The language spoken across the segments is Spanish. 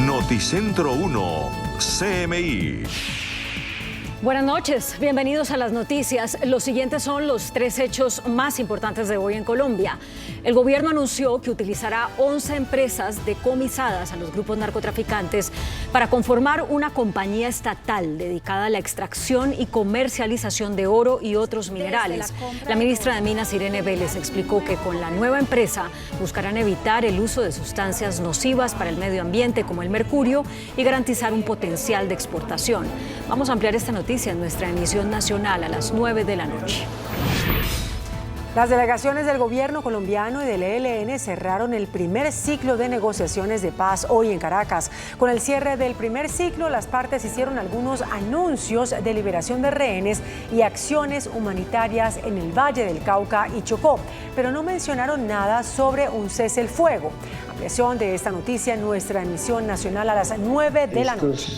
Noticentro 1, CMI. Buenas noches, bienvenidos a las noticias. Los siguientes son los 3 hechos más importantes de hoy en Colombia. El gobierno anunció que utilizará 11 empresas decomisadas a los grupos narcotraficantes para conformar una compañía estatal dedicada a la extracción y comercialización de oro y otros minerales. La ministra de Minas, Irene Vélez, explicó que con la nueva empresa buscarán evitar el uso de sustancias nocivas para el medio ambiente como el mercurio y garantizar un potencial de exportación. Vamos a ampliar esta noticia en nuestra emisión nacional a las 9 de la noche. Las delegaciones del gobierno colombiano y del ELN cerraron el primer ciclo de negociaciones de paz hoy en Caracas. Con el cierre del primer ciclo, las partes hicieron algunos anuncios de liberación de rehenes y acciones humanitarias en el Valle del Cauca y Chocó, pero no mencionaron nada sobre un cese el fuego. Ampliación de esta noticia en nuestra emisión nacional a las 9 de la noche.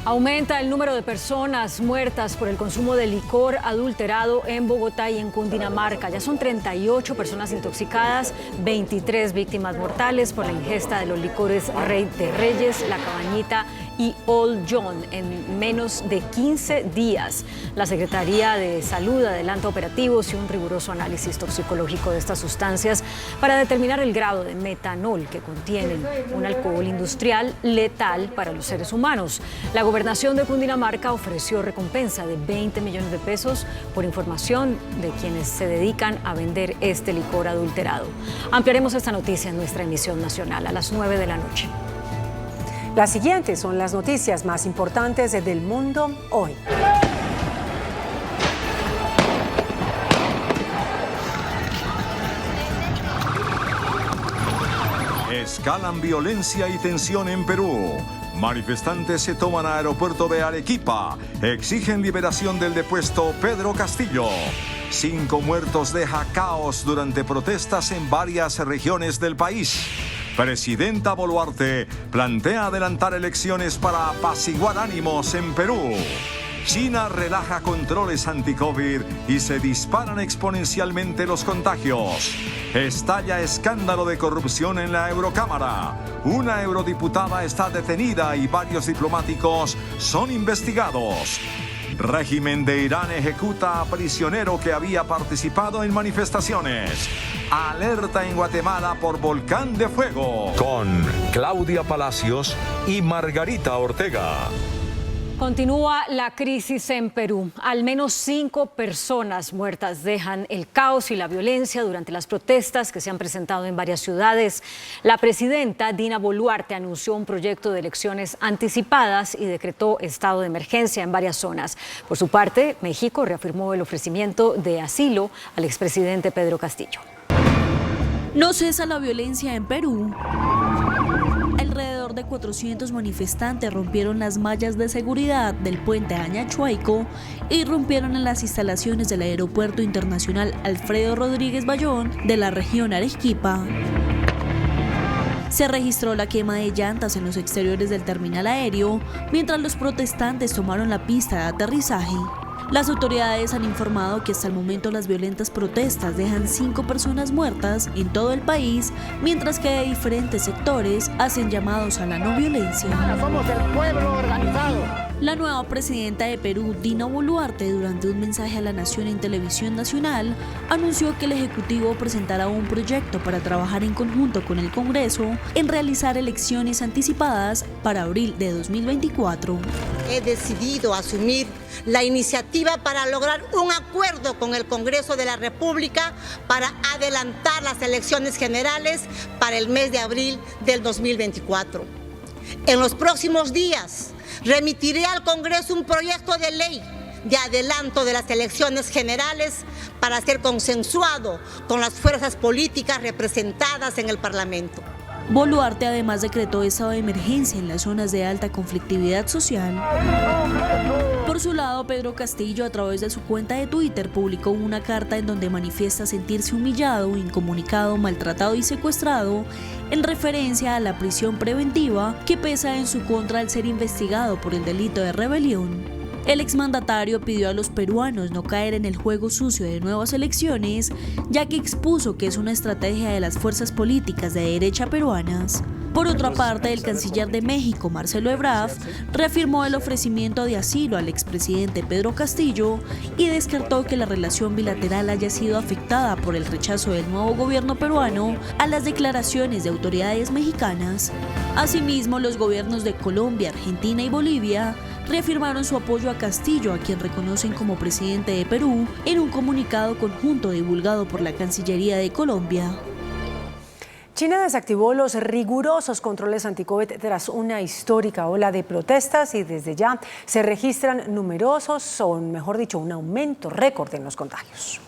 Aumenta el número de personas muertas por el consumo de licor adulterado en Bogotá y en Cundinamarca. Ya son 38 personas intoxicadas, 23 víctimas mortales por la ingesta de los licores Rey de Reyes, La Cabañita y Old John en menos de 15 días. La Secretaría de Salud adelanta operativos y un riguroso análisis toxicológico de estas sustancias para determinar el grado de metanol que contienen, un alcohol industrial letal para los seres humanos. La Gobernación de Cundinamarca ofreció recompensa de 20 millones de pesos por información de quienes se dedican a vender este licor adulterado. Ampliaremos esta noticia en nuestra emisión nacional a las 9 de la noche. Las siguientes son las noticias más importantes del mundo hoy. Escalan violencia y tensión en Perú. Manifestantes se toman aeropuerto de Arequipa. Exigen liberación del depuesto Pedro Castillo. 5 muertos deja caos durante protestas en varias regiones del país. Presidenta Boluarte plantea adelantar elecciones para apaciguar ánimos en Perú. China relaja controles anti-COVID y se disparan exponencialmente los contagios. Estalla escándalo de corrupción en la Eurocámara. Una eurodiputada está detenida y varios diplomáticos son investigados. Régimen de Irán ejecuta a prisionero que había participado en manifestaciones. Alerta en Guatemala por volcán de fuego. Con Claudia Palacios y Margarita Ortega. Continúa la crisis en Perú. Al menos 5 personas muertas dejan el caos y la violencia durante las protestas que se han presentado en varias ciudades. La presidenta Dina Boluarte anunció un proyecto de elecciones anticipadas y decretó estado de emergencia en varias zonas. Por su parte, México reafirmó el ofrecimiento de asilo al expresidente Pedro Castillo. No cesa la violencia en Perú. Alrededor de 400 manifestantes rompieron las mallas de seguridad del puente Añachuaico y irrumpieron en las instalaciones del Aeropuerto Internacional Alfredo Rodríguez Bayón de la región Arequipa. Se registró la quema de llantas en los exteriores del terminal aéreo, mientras los protestantes tomaron la pista de aterrizaje. Las autoridades han informado que hasta el momento las violentas protestas dejan 5 personas muertas en todo el país, mientras que de diferentes sectores hacen llamados a la no violencia. Somos el pueblo organizado. La nueva presidenta de Perú, Dina Boluarte, durante un mensaje a la nación en televisión nacional, anunció que el Ejecutivo presentará un proyecto para trabajar en conjunto con el Congreso en realizar elecciones anticipadas para abril de 2024. He decidido asumir la iniciativa para lograr un acuerdo con el Congreso de la República para adelantar las elecciones generales para el mes de abril del 2024. En los próximos días remitiré al Congreso un proyecto de ley de adelanto de las elecciones generales para ser consensuado con las fuerzas políticas representadas en el Parlamento. Boluarte además decretó estado de emergencia en las zonas de alta conflictividad social. Por su lado, Pedro Castillo, a través de su cuenta de Twitter, publicó una carta en donde manifiesta sentirse humillado, incomunicado, maltratado y secuestrado en referencia a la prisión preventiva que pesa en su contra al ser investigado por el delito de rebelión. El exmandatario pidió a los peruanos no caer en el juego sucio de nuevas elecciones, ya que expuso que es una estrategia de las fuerzas políticas de derecha peruanas. Por otra parte, el canciller de México, Marcelo Ebrard, reafirmó el ofrecimiento de asilo al expresidente Pedro Castillo y descartó que la relación bilateral haya sido afectada por el rechazo del nuevo gobierno peruano a las declaraciones de autoridades mexicanas. Asimismo, los gobiernos de Colombia, Argentina y Bolivia reafirmaron su apoyo a Castillo, a quien reconocen como presidente de Perú, en un comunicado conjunto divulgado por la Cancillería de Colombia. China desactivó los rigurosos controles anti-COVID tras una histórica ola de protestas y desde ya se registran numerosos, o mejor dicho, un aumento récord en los contagios.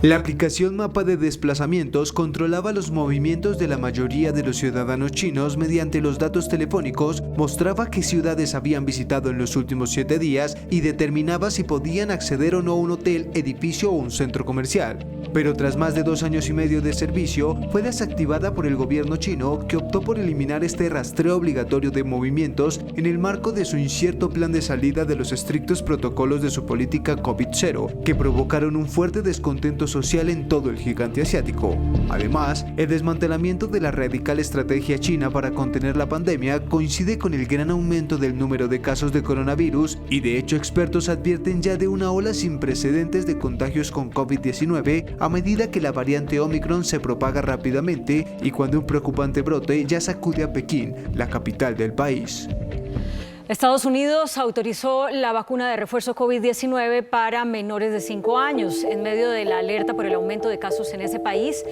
La aplicación Mapa de Desplazamientos controlaba los movimientos de la mayoría de los ciudadanos chinos mediante los datos telefónicos, mostraba qué ciudades habían visitado en los últimos 7 días y determinaba si podían acceder o no a un hotel, edificio o un centro comercial. Pero tras más de 2 años y medio de servicio, fue desactivada por el gobierno chino, que optó por eliminar este rastreo obligatorio de movimientos en el marco de su incierto plan de salida de los estrictos protocolos de su política COVID-0, que provocaron un fuerte descontento social en todo el gigante asiático. Además, el desmantelamiento de la radical estrategia china para contener la pandemia coincide con el gran aumento del número de casos de coronavirus y de hecho expertos advierten ya de una ola sin precedentes de contagios con COVID-19 a medida que la variante Omicron se propaga rápidamente y cuando un preocupante brote ya sacude a Pekín, la capital del país. Estados Unidos autorizó la vacuna de refuerzo COVID-19 para menores de 5 años. En medio de la alerta por el aumento de casos en ese país,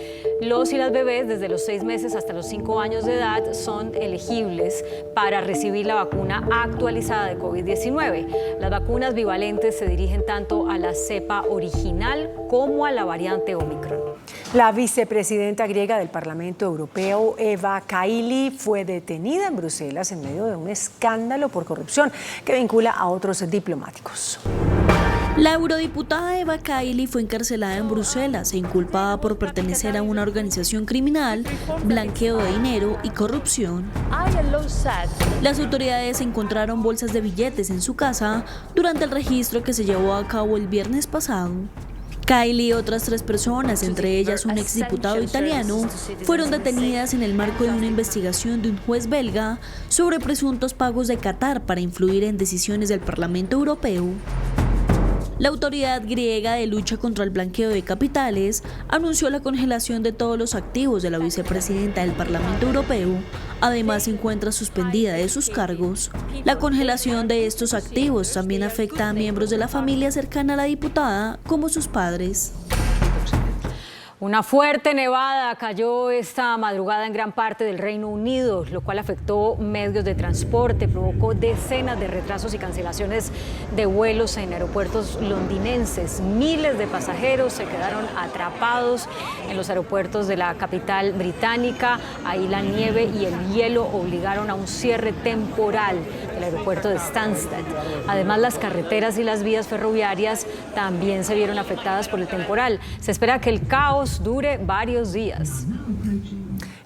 los y las bebés desde los 6 meses hasta los 5 años de edad son elegibles para recibir la vacuna actualizada de COVID-19. Las vacunas bivalentes se dirigen tanto a la cepa original como a la variante Omicron. La vicepresidenta griega del Parlamento Europeo, Eva Kaili, fue detenida en Bruselas en medio de un escándalo por corrupción que vincula a otros diplomáticos. La eurodiputada Eva Kaili fue encarcelada en Bruselas e inculpada por pertenecer a una organización criminal, blanqueo de dinero y corrupción. Las autoridades encontraron bolsas de billetes en su casa durante el registro que se llevó a cabo el viernes pasado. Kaili y otras 3 personas, entre ellas un exdiputado italiano, fueron detenidas en el marco de una investigación de un juez belga sobre presuntos pagos de Qatar para influir en decisiones del Parlamento Europeo. La autoridad griega de lucha contra el blanqueo de capitales anunció la congelación de todos los activos de la vicepresidenta del Parlamento Europeo. Además, se encuentra suspendida de sus cargos. La congelación de estos activos también afecta a miembros de la familia cercana a la diputada, como sus padres. Una fuerte nevada cayó esta madrugada en gran parte del Reino Unido, lo cual afectó medios de transporte, provocó decenas de retrasos y cancelaciones de vuelos en aeropuertos londinenses. Miles de pasajeros se quedaron atrapados en los aeropuertos de la capital británica. Ahí la nieve y el hielo obligaron a un cierre temporal del aeropuerto de Stansted. Además, las carreteras y las vías ferroviarias también se vieron afectadas por el temporal. Se espera que el caos dure varios días.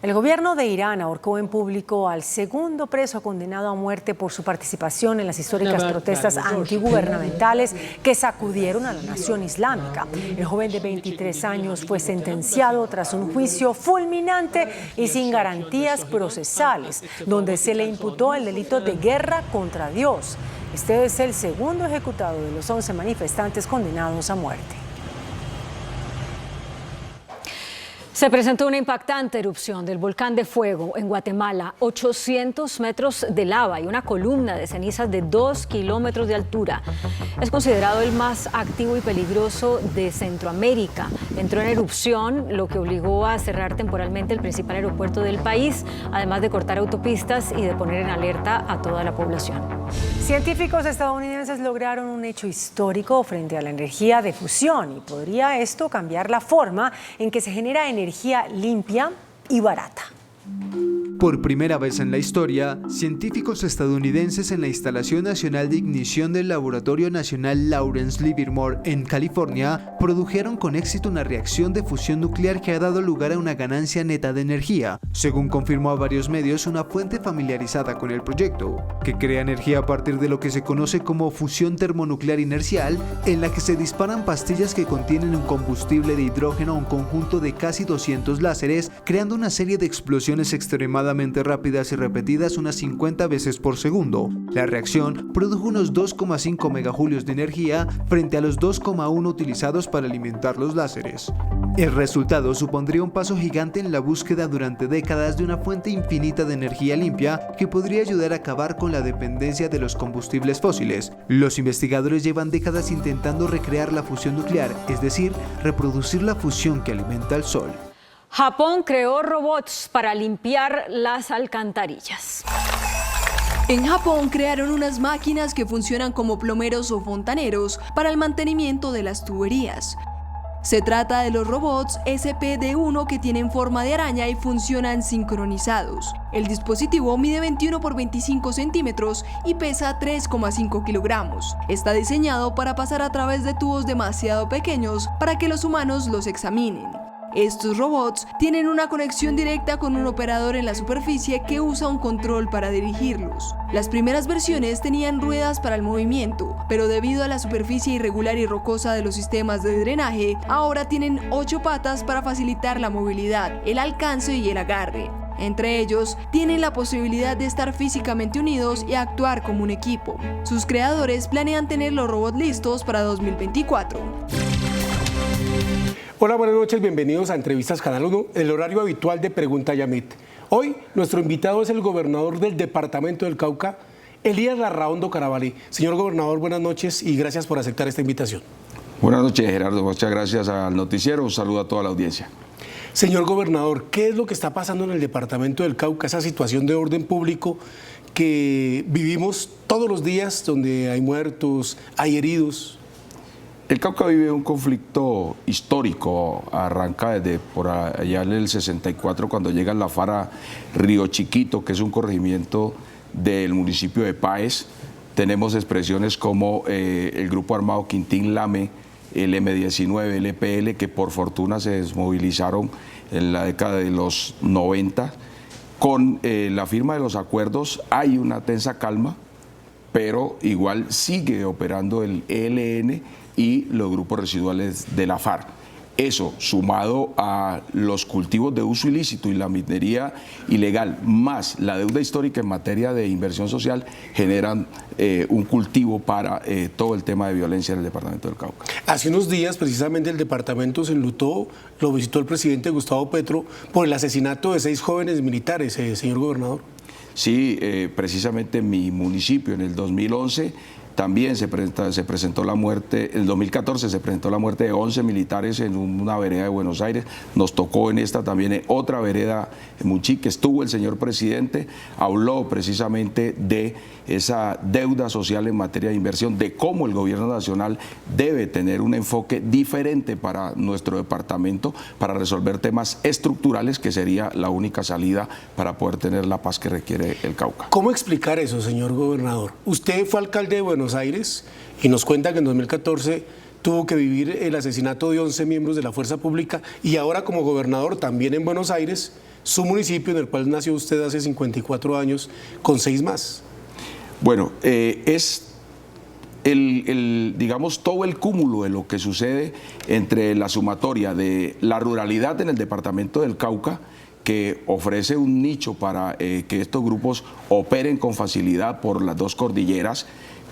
El gobierno de Irán ahorcó en público al segundo preso condenado a muerte por su participación en las históricas protestas antigubernamentales que sacudieron a la nación islámica. El joven de 23 años fue sentenciado tras un juicio fulminante y sin garantías procesales, donde se le imputó el delito de guerra contra Dios. Este es el segundo ejecutado de los 11 manifestantes condenados a muerte. Se presentó una impactante erupción del volcán de fuego en Guatemala, 800 metros de lava y una columna de cenizas de 2 kilómetros de altura. Es considerado el más activo y peligroso de Centroamérica. Entró en erupción, lo que obligó a cerrar temporalmente el principal aeropuerto del país, además de cortar autopistas y de poner en alerta a toda la población. Científicos estadounidenses lograron un hecho histórico frente a la energía de fusión y podría esto cambiar la forma en que se genera energía limpia y barata. Por primera vez en la historia, científicos estadounidenses en la Instalación Nacional de Ignición del Laboratorio Nacional Lawrence Livermore en California produjeron con éxito una reacción de fusión nuclear que ha dado lugar a una ganancia neta de energía, según confirmó a varios medios una fuente familiarizada con el proyecto, que crea energía a partir de lo que se conoce como fusión termonuclear inercial, en la que se disparan pastillas que contienen un combustible de hidrógeno a un conjunto de casi 200 láseres, creando una serie de explosiones extremadamente extremadamente rápidas y repetidas unas 50 veces por segundo. La reacción produjo unos 2,5 megajulios de energía frente a los 2,1 utilizados para alimentar los láseres. El resultado supondría un paso gigante en la búsqueda durante décadas de una fuente infinita de energía limpia que podría ayudar a acabar con la dependencia de los combustibles fósiles. Los investigadores llevan décadas intentando recrear la fusión nuclear, es decir, reproducir la fusión que alimenta al Sol. Japón creó robots para limpiar las alcantarillas. En Japón crearon unas máquinas que funcionan como plomeros o fontaneros para el mantenimiento de las tuberías. Se trata de los robots SPD-1 que tienen forma de araña y funcionan sincronizados. El dispositivo mide 21 por 25 centímetros y pesa 3,5 kilogramos. Está diseñado para pasar a través de tubos demasiado pequeños para que los humanos los examinen. Estos robots tienen una conexión directa con un operador en la superficie que usa un control para dirigirlos. Las primeras versiones tenían ruedas para el movimiento, pero debido a la superficie irregular y rocosa de los sistemas de drenaje, ahora tienen 8 patas para facilitar la movilidad, el alcance y el agarre. Entre ellos, tienen la posibilidad de estar físicamente unidos y actuar como un equipo. Sus creadores planean tener los robots listos para 2024. Hola, buenas noches, bienvenidos a Entrevistas Canal 1, el horario habitual de Pregunta Yamit. Hoy, nuestro invitado es el gobernador del departamento del Cauca, Elías Larraondo Carabalí. Señor gobernador, buenas noches y gracias por aceptar esta invitación. Buenas noches, Gerardo, muchas gracias al noticiero, un saludo a toda la audiencia. Señor gobernador, ¿qué es lo que está pasando en el departamento del Cauca, esa situación de orden público que vivimos todos los días, donde hay muertos, hay heridos? El Cauca vive un conflicto histórico, arranca desde por allá en el 64 cuando llega la FARA Río Chiquito, que es un corregimiento del municipio de Páez. Tenemos expresiones como el grupo armado Quintín Lame, el M19, el EPL, que por fortuna se desmovilizaron en la década de los 90. Con la firma de los acuerdos hay una tensa calma, pero igual sigue operando el ELN y los grupos residuales de la FARC. Eso, sumado a los cultivos de uso ilícito y la minería ilegal, más la deuda histórica en materia de inversión social, generan un cultivo para todo el tema de violencia en el departamento del Cauca. Hace unos días, precisamente, el departamento se enlutó, lo visitó el presidente Gustavo Petro, por el asesinato de 6 jóvenes militares, señor gobernador. Sí, precisamente en mi municipio, en el 2011, también se presentó la muerte, en el 2014 se presentó la muerte de 11 militares en una vereda de Buenos Aires. Nos tocó en esta también en otra vereda en Munchí, que estuvo el señor presidente, habló precisamente de esa deuda social en materia de inversión, de cómo el gobierno nacional debe tener un enfoque diferente para nuestro departamento, para resolver temas estructurales, que sería la única salida para poder tener la paz que requiere el Cauca. ¿Cómo explicar eso, señor gobernador? Usted fue alcalde de Buenos Aires y nos cuenta que en 2014 tuvo que vivir el asesinato de 11 miembros de la fuerza pública y ahora como gobernador también en Buenos Aires, su municipio en el cual nació usted hace 54 años, con 6 más. Bueno, es digamos, todo el cúmulo de lo que sucede entre la sumatoria de la ruralidad en el departamento del Cauca, que ofrece un nicho para que estos grupos operen con facilidad por las 2 cordilleras,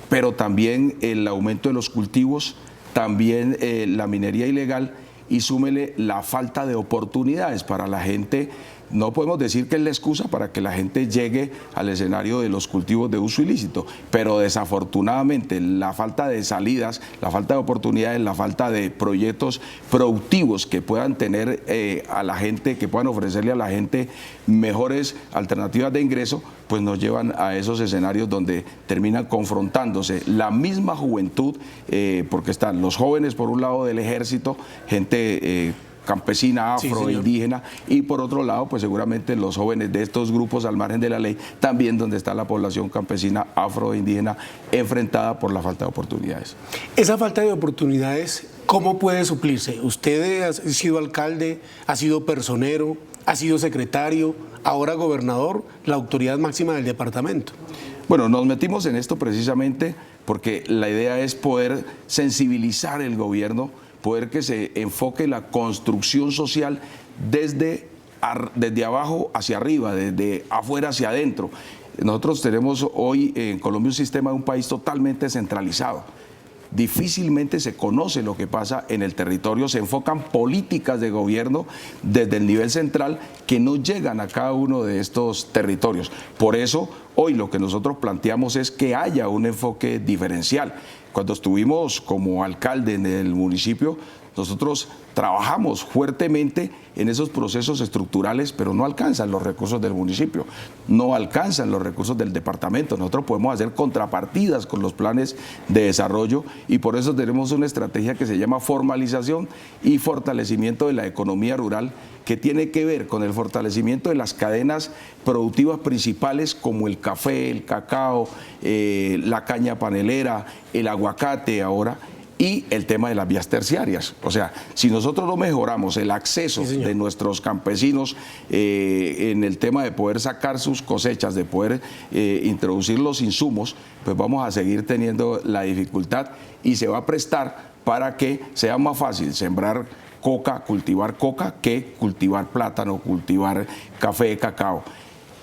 pero también el aumento de los cultivos, también la minería ilegal, y súmele la falta de oportunidades para la gente. No podemos decir que es la excusa para que la gente llegue al escenario de los cultivos de uso ilícito, pero desafortunadamente la falta de salidas, la falta de oportunidades, la falta de proyectos productivos que puedan tener a la gente, que puedan ofrecerle a la gente mejores alternativas de ingreso, pues nos llevan a esos escenarios donde terminan confrontándose la misma juventud, porque están los jóvenes por un lado del ejército, gente campesina, afro, sí, indígena, y por otro lado, pues seguramente los jóvenes de estos grupos al margen de la ley, también donde está la población campesina, afro, indígena, enfrentada por la falta de oportunidades. Esa falta de oportunidades, ¿cómo puede suplirse? Usted ha sido alcalde, ha sido personero, ha sido secretario, ahora gobernador, la autoridad máxima del departamento. Bueno, nos metimos en esto precisamente porque la idea es poder sensibilizar el gobierno, poder que se enfoque la construcción social desde desde abajo hacia arriba, desde afuera hacia adentro. Nosotros tenemos hoy en Colombia un sistema de un país totalmente centralizado. Difícilmente se conoce lo que pasa en el territorio, se enfocan políticas de gobierno desde el nivel central que no llegan a cada uno de estos territorios. Por eso, hoy lo que nosotros planteamos es que haya un enfoque diferencial. Cuando estuvimos como alcalde en el municipio, nosotros trabajamos fuertemente en esos procesos estructurales, pero no alcanzan los recursos del municipio, no alcanzan los recursos del departamento. Nosotros podemos hacer contrapartidas con los planes de desarrollo y por eso tenemos una estrategia que se llama formalización y fortalecimiento de la economía rural, que tiene que ver con el fortalecimiento de las cadenas productivas principales como el café, el cacao, la caña panelera, el aguacate ahora, y el tema de las vías terciarias. O sea, si nosotros no mejoramos el acceso de nuestros campesinos en el tema de poder sacar sus cosechas, de poder introducir los insumos, pues vamos a seguir teniendo la dificultad y se va a prestar para que sea más fácil sembrar coca, cultivar coca, que cultivar plátano, cultivar café, cacao.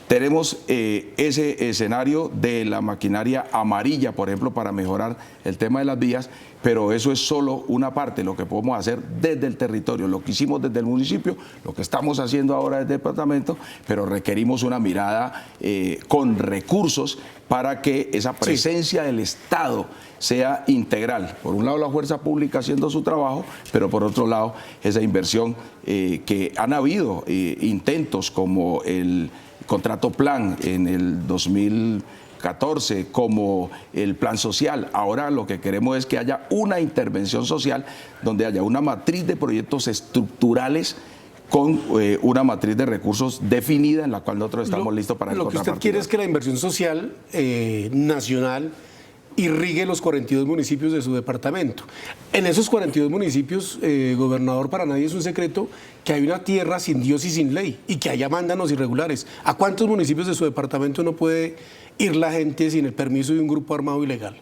Tenemos ese escenario de la maquinaria amarilla, por ejemplo, para mejorar el tema de las vías, pero eso es solo una parte, lo que podemos hacer desde el territorio, lo que hicimos desde el municipio, lo que estamos haciendo ahora desde el departamento, pero requerimos una mirada con recursos para que esa presencia del Estado sea integral. Por un lado la fuerza pública haciendo su trabajo, pero por otro lado esa inversión que han habido intentos como el contrato plan en el 2014, como el plan social. Ahora lo que queremos es que haya una intervención social donde haya una matriz de proyectos estructurales con una matriz de recursos definida en la cual nosotros estamos listos para el contrapartida. Lo que usted quiere es que la inversión social nacional irrigue los 42 municipios de su departamento. En esos 42 municipios, gobernador, para nadie es un secreto que hay una tierra sin Dios y sin ley y que haya mándanos irregulares. ¿A cuántos municipios de su departamento no puede ir la gente sin el permiso de un grupo armado ilegal?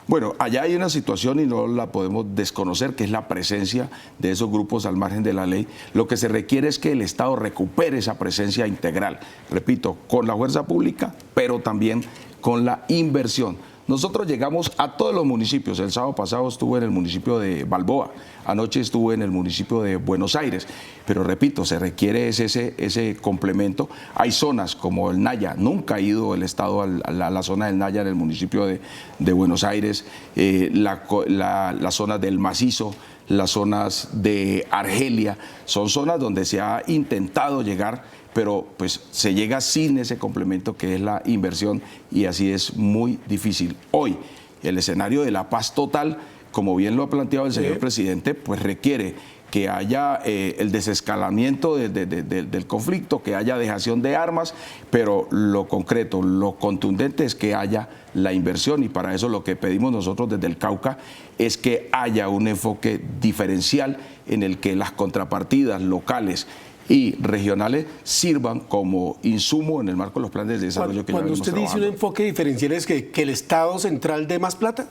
Bueno, allá hay una situación y no la podemos desconocer, que es la presencia de esos grupos al margen de la ley. Lo que se requiere es que el Estado recupere esa presencia integral, repito, con la fuerza pública, pero también con la inversión. Nosotros llegamos a todos los municipios. El sábado pasado estuve en el municipio de Balboa, anoche estuve en el municipio de Buenos Aires, pero repito, se requiere ese complemento. Hay zonas como el Naya, nunca ha ido el Estado a la zona del Naya en el municipio de Buenos Aires, la zona del Macizo, las zonas de Argelia, son zonas donde se ha intentado llegar, pero pues se llega sin ese complemento que es la inversión y así es muy difícil. Hoy el escenario de la paz total, como bien lo ha planteado el señor presidente, pues requiere que haya el desescalamiento del conflicto, que haya dejación de armas, pero lo concreto, lo contundente es que haya la inversión y para eso lo que pedimos nosotros desde el Cauca es que haya un enfoque diferencial en el que las contrapartidas locales y regionales sirvan como insumo en el marco de los planes de desarrollo que ya venimos trabajando. Cuando usted dice un enfoque diferencial, ¿es que el Estado central dé más plata?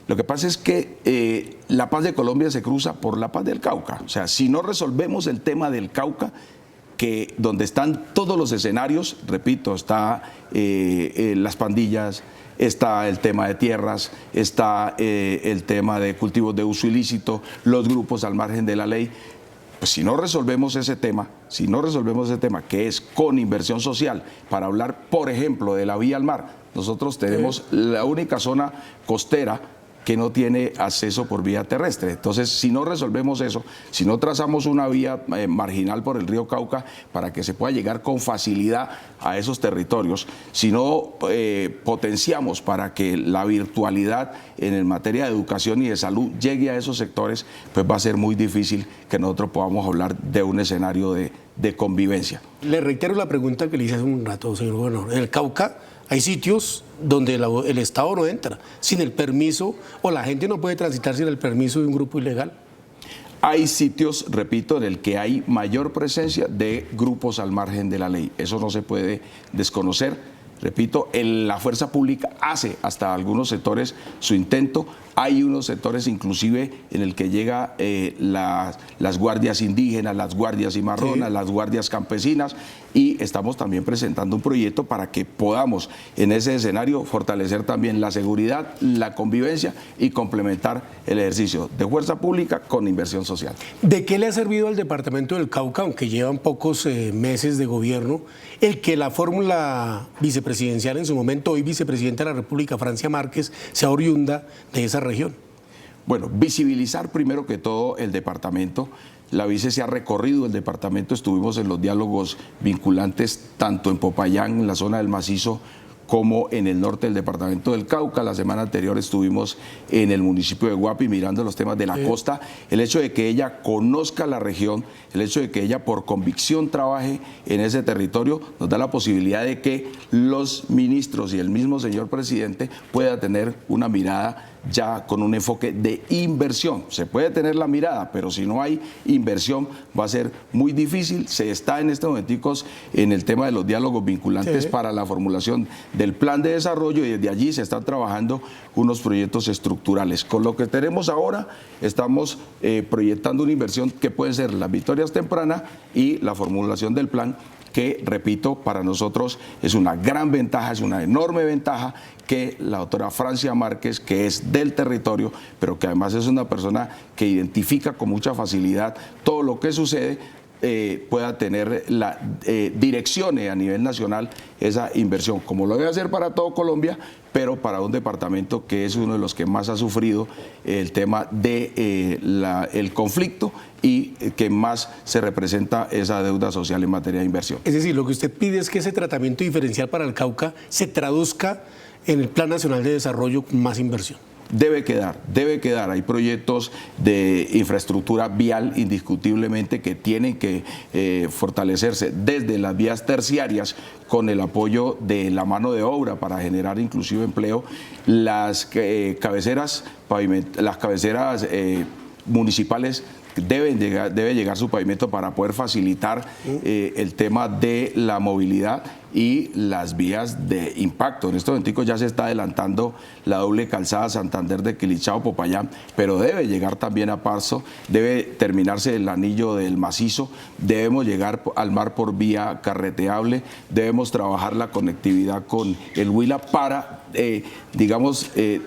Lo que pasa es que la paz de Colombia se cruza por la paz del Cauca. O sea, si no resolvemos el tema del Cauca, que donde están todos los escenarios, repito, está las pandillas, está el tema de tierras, está el tema de cultivos de uso ilícito, los grupos al margen de la ley. Pues si no resolvemos ese tema, que es con inversión social, para hablar, por ejemplo, de la vía al mar, nosotros tenemos la única zona costera que no tiene acceso por vía terrestre. Entonces, si no resolvemos eso, si no trazamos una vía marginal por el río Cauca para que se pueda llegar con facilidad a esos territorios, si no potenciamos para que la virtualidad en materia de educación y de salud llegue a esos sectores, pues va a ser muy difícil que nosotros podamos hablar de un escenario de convivencia. Le reitero la pregunta que le hice hace un rato, señor gobernador. En el Cauca hay sitios donde el Estado no entra sin el permiso o la gente no puede transitar sin el permiso de un grupo ilegal. Hay sitios, repito, en el que hay mayor presencia de grupos al margen de la ley. Eso no se puede desconocer. Repito, la fuerza pública hace hasta algunos sectores su intento. Hay unos sectores inclusive en el que llega las guardias indígenas, las guardias cimarronas, las guardias campesinas, y estamos también presentando un proyecto para que podamos en ese escenario fortalecer también la seguridad, la convivencia y complementar el ejercicio de fuerza pública con inversión social. ¿De qué le ha servido al departamento del Cauca, aunque llevan pocos meses de gobierno, el que la fórmula vicepresidencial en su momento, hoy vicepresidenta de la República, Francia Márquez, sea oriunda de esa región? Bueno, visibilizar primero que todo el departamento. La vice se ha recorrido el departamento, estuvimos en los diálogos vinculantes tanto en Popayán, en la zona del Macizo, como en el norte del departamento del Cauca. La semana anterior estuvimos en el municipio de Guapi mirando los temas de la costa. El hecho de que ella conozca la región, el hecho de que ella por convicción trabaje en ese territorio, nos da la posibilidad de que los ministros y el mismo señor presidente pueda tener una mirada ya con un enfoque de inversión. Se puede tener la mirada, pero si no hay inversión va a ser muy difícil. Se está en estos momenticos en el tema de los diálogos vinculantes para la formulación del plan de desarrollo, y desde allí se están trabajando unos proyectos estructurales. Con lo que tenemos ahora, estamos proyectando una inversión que pueden ser las victorias tempranas y la formulación del plan, que, repito, para nosotros es una gran ventaja, es una enorme ventaja que la doctora Francia Márquez, que es del territorio, pero que además es una persona que identifica con mucha facilidad todo lo que sucede, pueda tener la direccione a nivel nacional esa inversión, como lo debe hacer para todo Colombia, pero para un departamento que es uno de los que más ha sufrido el tema de el conflicto y que más se representa esa deuda social en materia de inversión. Es decir, lo que usted pide es que ese tratamiento diferencial para el Cauca se traduzca en el Plan Nacional de Desarrollo con más inversión. Debe quedar. Hay proyectos de infraestructura vial indiscutiblemente que tienen que fortalecerse desde las vías terciarias con el apoyo de la mano de obra para generar inclusive empleo. Las cabeceras municipales debe llegar su pavimento para poder facilitar el tema de la movilidad y las vías de impacto. En estos momentos ya se está adelantando la doble calzada Santander de Quilichao, Popayán, pero debe llegar también a Parso, debe terminarse el anillo del Macizo, debemos llegar al mar por vía carreteable, debemos trabajar la conectividad con el Huila para,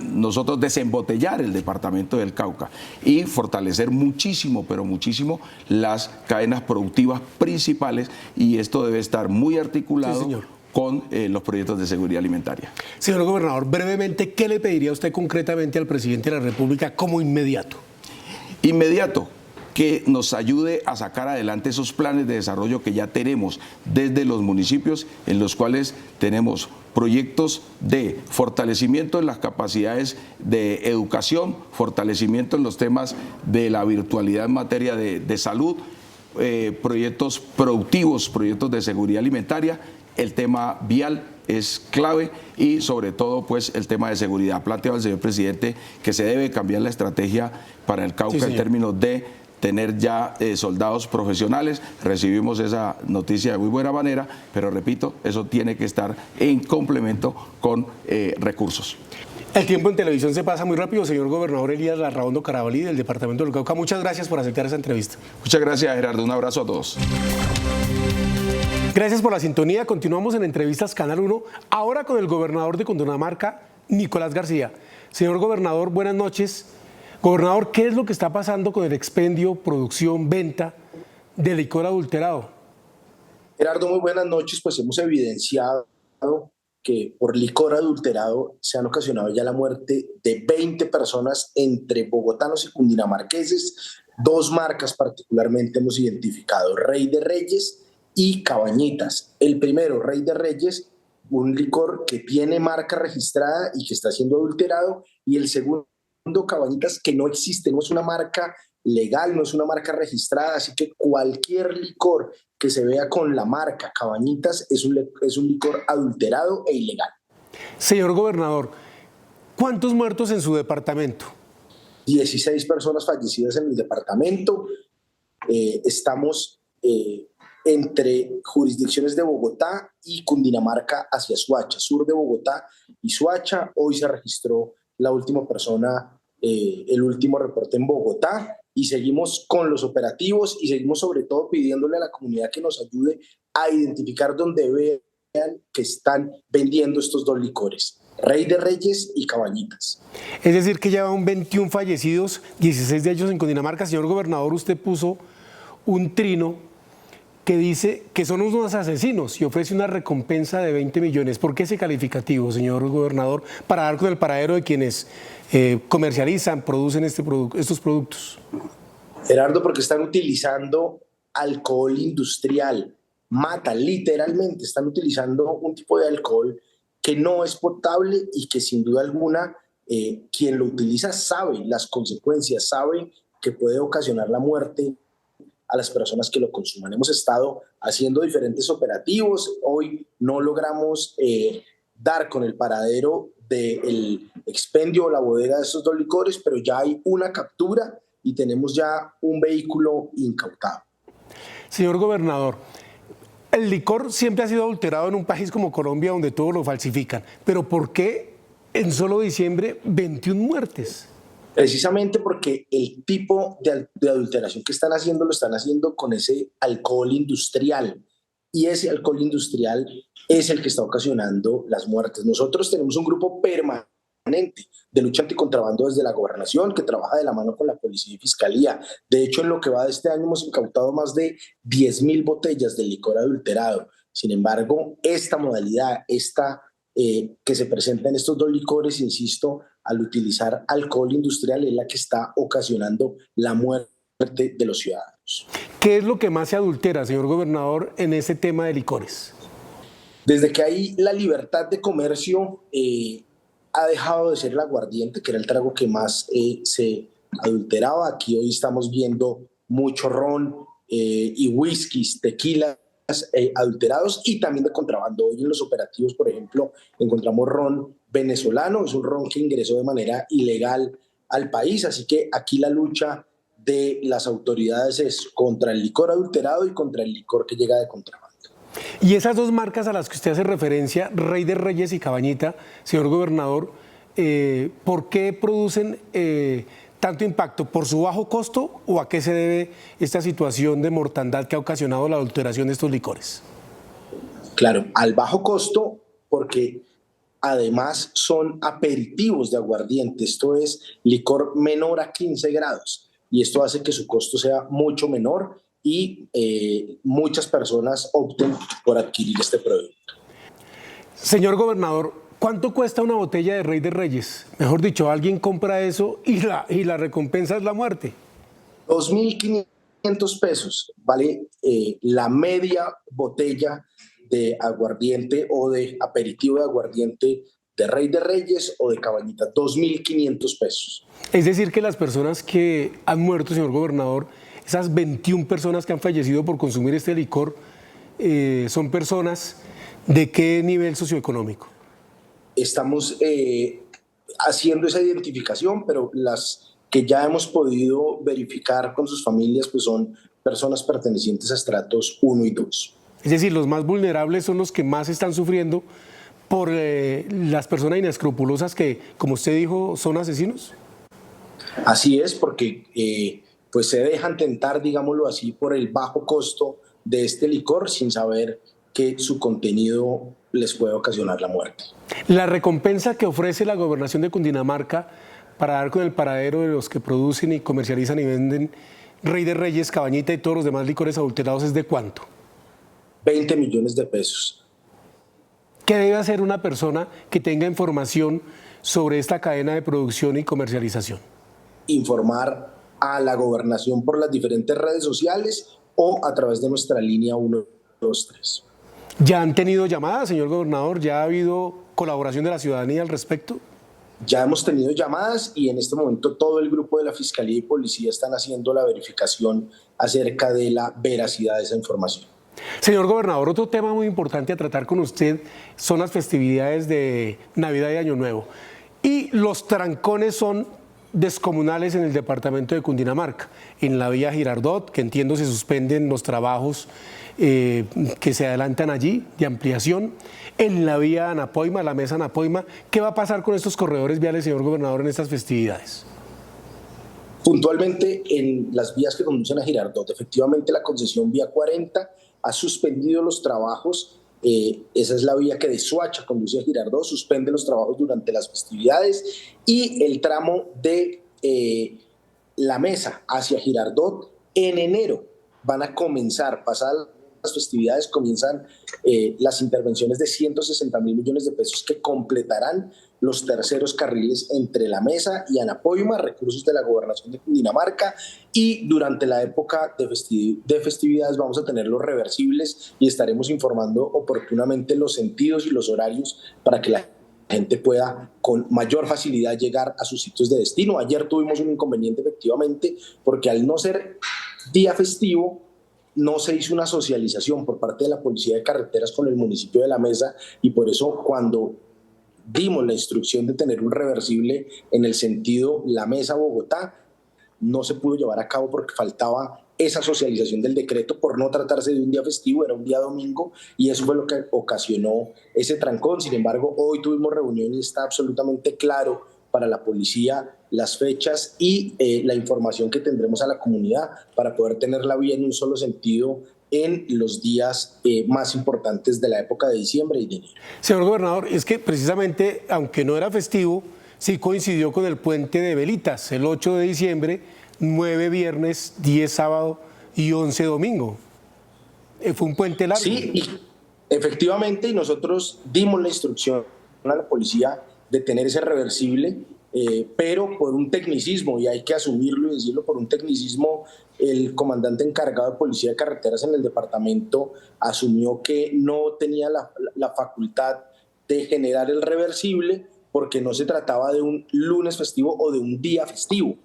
nosotros desembotellar el departamento del Cauca y fortalecer muchísimo, pero muchísimo, las cadenas productivas principales, y esto debe estar muy articulado con los proyectos de seguridad alimentaria. Señor gobernador, brevemente, ¿qué le pediría usted concretamente al presidente de la República como inmediato? Inmediato, que nos ayude a sacar adelante esos planes de desarrollo que ya tenemos desde los municipios, en los cuales tenemos proyectos de fortalecimiento en las capacidades de educación, fortalecimiento en los temas de la virtualidad en materia de salud, proyectos productivos, proyectos de seguridad alimentaria. El tema vial es clave y sobre todo pues el tema de seguridad. Ha planteado el señor presidente que se debe cambiar la estrategia para el Cauca en términos de tener ya soldados profesionales. Recibimos esa noticia de muy buena manera, pero repito, eso tiene que estar en complemento con recursos. El tiempo en televisión se pasa muy rápido. Señor gobernador Elías Larraondo Carabalí, del departamento del Cauca, muchas gracias por aceptar esa entrevista. Muchas gracias, Gerardo. Un abrazo a todos. Gracias por la sintonía. Continuamos en Entrevistas Canal 1, ahora con el gobernador de Cundinamarca, Nicolás García. Señor gobernador, buenas noches. Gobernador, ¿qué es lo que está pasando con el expendio, producción, venta de licor adulterado? Gerardo, muy buenas noches. Pues hemos evidenciado que por licor adulterado se han ocasionado ya la muerte de 20 personas entre bogotanos y cundinamarqueses. 2 marcas particularmente hemos identificado: Rey de Reyes y Cabañitas. El primero, Rey de Reyes, un licor que tiene marca registrada y que está siendo adulterado, y el segundo, Cabañitas, que no existe, no es una marca legal, no es una marca registrada, así que cualquier licor que se vea con la marca Cabañitas es un licor adulterado e ilegal. Señor gobernador, ¿cuántos muertos en su departamento? 16 personas fallecidas en el departamento. Estamos entre jurisdicciones de Bogotá y Cundinamarca hacia Soacha, sur de Bogotá y Soacha. Hoy se registró la última persona, el último reporte en Bogotá, y seguimos con los operativos y seguimos sobre todo pidiéndole a la comunidad que nos ayude a identificar dónde vean que están vendiendo estos dos licores, Rey de Reyes y Cabañitas. Es decir, que ya van 21 fallecidos, 16 de ellos en Cundinamarca. Señor gobernador, usted puso un trino que dice que son unos asesinos y ofrece una recompensa de 20 millones. ¿Por qué ese calificativo, señor gobernador, para dar con el paradero de quienes comercializan, producen estos productos? Gerardo, porque están utilizando alcohol industrial, literalmente están utilizando un tipo de alcohol que no es potable y que sin duda alguna quien lo utiliza sabe las consecuencias, sabe que puede ocasionar la muerte a las personas que lo consuman. Hemos estado haciendo diferentes operativos. Hoy no logramos dar con el paradero del expendio o la bodega de estos dos licores, pero ya hay una captura y tenemos ya un vehículo incautado. Señor gobernador, el licor siempre ha sido adulterado en un país como Colombia, donde todo lo falsifican. Pero ¿por qué en solo diciembre 21 muertes? Precisamente porque el tipo de adulteración que están haciendo lo están haciendo con ese alcohol industrial, y ese alcohol industrial es el que está ocasionando las muertes. Nosotros tenemos un grupo permanente de lucha anticontrabando desde la gobernación que trabaja de la mano con la policía y fiscalía. De hecho, en lo que va de este año hemos incautado más de 10.000 botellas de licor adulterado. Sin embargo, esta modalidad, que se presenta en estos dos licores, insisto, al utilizar alcohol industrial, es la que está ocasionando la muerte de los ciudadanos. ¿Qué es lo que más se adultera, señor gobernador, en ese tema de licores? Desde que hay la libertad de comercio, ha dejado de ser el aguardiente, que era el trago que más se adulteraba. Aquí hoy estamos viendo mucho ron y whiskies, tequilas adulterados y también de contrabando. Hoy en los operativos, por ejemplo, encontramos ron venezolano, es un ron que ingresó de manera ilegal al país, así que aquí la lucha de las autoridades es contra el licor adulterado y contra el licor que llega de contrabando. Y esas dos marcas a las que usted hace referencia, Rey de Reyes y Cabañita, señor gobernador, ¿por qué producen tanto impacto? ¿Por su bajo costo o a qué se debe esta situación de mortandad que ha ocasionado la adulteración de estos licores? Claro, al bajo costo, porque además son aperitivos de aguardiente, esto es licor menor a 15 grados, y esto hace que su costo sea mucho menor y muchas personas opten por adquirir este producto. Señor gobernador, ¿cuánto cuesta una botella de Rey de Reyes? Mejor dicho, alguien compra eso y la recompensa es la muerte. 2.500 pesos vale la media botella de aguardiente o de aperitivo de aguardiente de Rey de Reyes o de Cabañita, 2.500 pesos. Es decir, que las personas que han muerto, señor gobernador, esas 21 personas que han fallecido por consumir este licor, son personas ¿de qué nivel socioeconómico? Estamos haciendo esa identificación, pero las que ya hemos podido verificar con sus familias pues son personas pertenecientes a estratos 1 y 2. Es decir, los más vulnerables son los que más están sufriendo por las personas inescrupulosas que, como usted dijo, son asesinos. Así es, porque pues se dejan tentar, digámoslo así, por el bajo costo de este licor sin saber que su contenido les puede ocasionar la muerte. La recompensa que ofrece la gobernación de Cundinamarca para dar con el paradero de los que producen y comercializan y venden Rey de Reyes, Cabañita y todos los demás licores adulterados, ¿es de cuánto? 20 millones de pesos. ¿Qué debe hacer una persona que tenga información sobre esta cadena de producción y comercialización? Informar a la gobernación por las diferentes redes sociales o a través de nuestra línea 123. ¿Ya han tenido llamadas, señor gobernador? ¿Ya ha habido colaboración de la ciudadanía al respecto? Ya hemos tenido llamadas y en este momento todo el grupo de la Fiscalía y Policía están haciendo la verificación acerca de la veracidad de esa información. Señor gobernador, otro tema muy importante a tratar con usted son las festividades de Navidad y Año Nuevo. Y los trancones son descomunales en el departamento de Cundinamarca. En la vía Girardot, que entiendo se suspenden los trabajos que se adelantan allí de ampliación. En la vía Anapoima, la mesa Anapoima. ¿Qué va a pasar con estos corredores viales, señor gobernador, en estas festividades? Puntualmente en las vías que conducen a Girardot, efectivamente la concesión vía 40 ha suspendido los trabajos. Esa es la vía que de Soacha conduce a Girardot, suspende los trabajos durante las festividades, y el tramo de la mesa hacia Girardot en enero van a comenzar, pasadas las festividades, comienzan las intervenciones de 160.000 millones de pesos que completarán los terceros carriles entre la mesa y Anapoima, recursos de la gobernación de Cundinamarca, y durante la época de festividades vamos a tener los reversibles y estaremos informando oportunamente los sentidos y los horarios para que la gente pueda con mayor facilidad llegar a sus sitios de destino. Ayer tuvimos un inconveniente efectivamente porque al no ser día festivo no se hizo una socialización por parte de la Policía de Carreteras con el municipio de La Mesa, y por eso cuando dimos la instrucción de tener un reversible en el sentido La Mesa-Bogotá, no se pudo llevar a cabo porque faltaba esa socialización del decreto por no tratarse de un día festivo, era un día domingo, y eso fue lo que ocasionó ese trancón. Sin embargo, hoy tuvimos reunión y está absolutamente claro para la policía las fechas y la información que tendremos a la comunidad para poder tener la vía en un solo sentido en los días más importantes de la época de diciembre y de enero. Señor gobernador, es que precisamente, aunque no era festivo, sí coincidió con el puente de Velitas, el 8 de diciembre, 9 viernes, 10 sábado y 11 domingo. Fue un puente largo. Sí, y efectivamente, y nosotros dimos la instrucción a la policía de tener ese reversible, pero por un tecnicismo, y hay que asumirlo y decirlo, por un tecnicismo, el comandante encargado de Policía de Carreteras en el departamento asumió que no tenía la facultad de generar el reversible porque no se trataba de un lunes festivo o de un día festivo.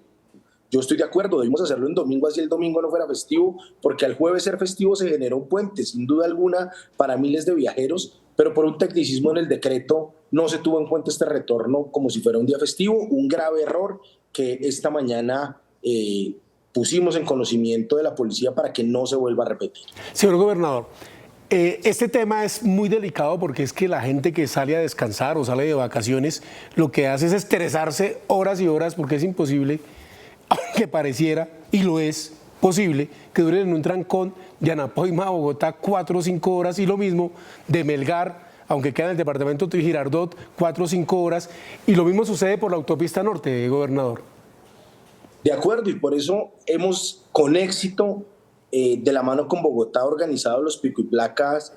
Yo estoy de acuerdo, debimos hacerlo en domingo, así el domingo no fuera festivo, porque al jueves ser festivo se generó un puente, sin duda alguna, para miles de viajeros, pero por un tecnicismo en el decreto no se tuvo en cuenta este retorno como si fuera un día festivo, un grave error que esta mañana pusimos en conocimiento de la policía para que no se vuelva a repetir. Señor gobernador, este tema es muy delicado porque es que la gente que sale a descansar o sale de vacaciones lo que hace es estresarse horas y horas, porque es imposible, aunque pareciera, y lo es posible, que duren en un trancón de Anapoima a Bogotá 4 o 5 horas, y lo mismo de Melgar, aunque queda en el departamento de Girardot, 4 o 5 horas, y lo mismo sucede por la autopista norte, gobernador. De acuerdo, y por eso hemos con éxito, de la mano con Bogotá, organizado los pico y placas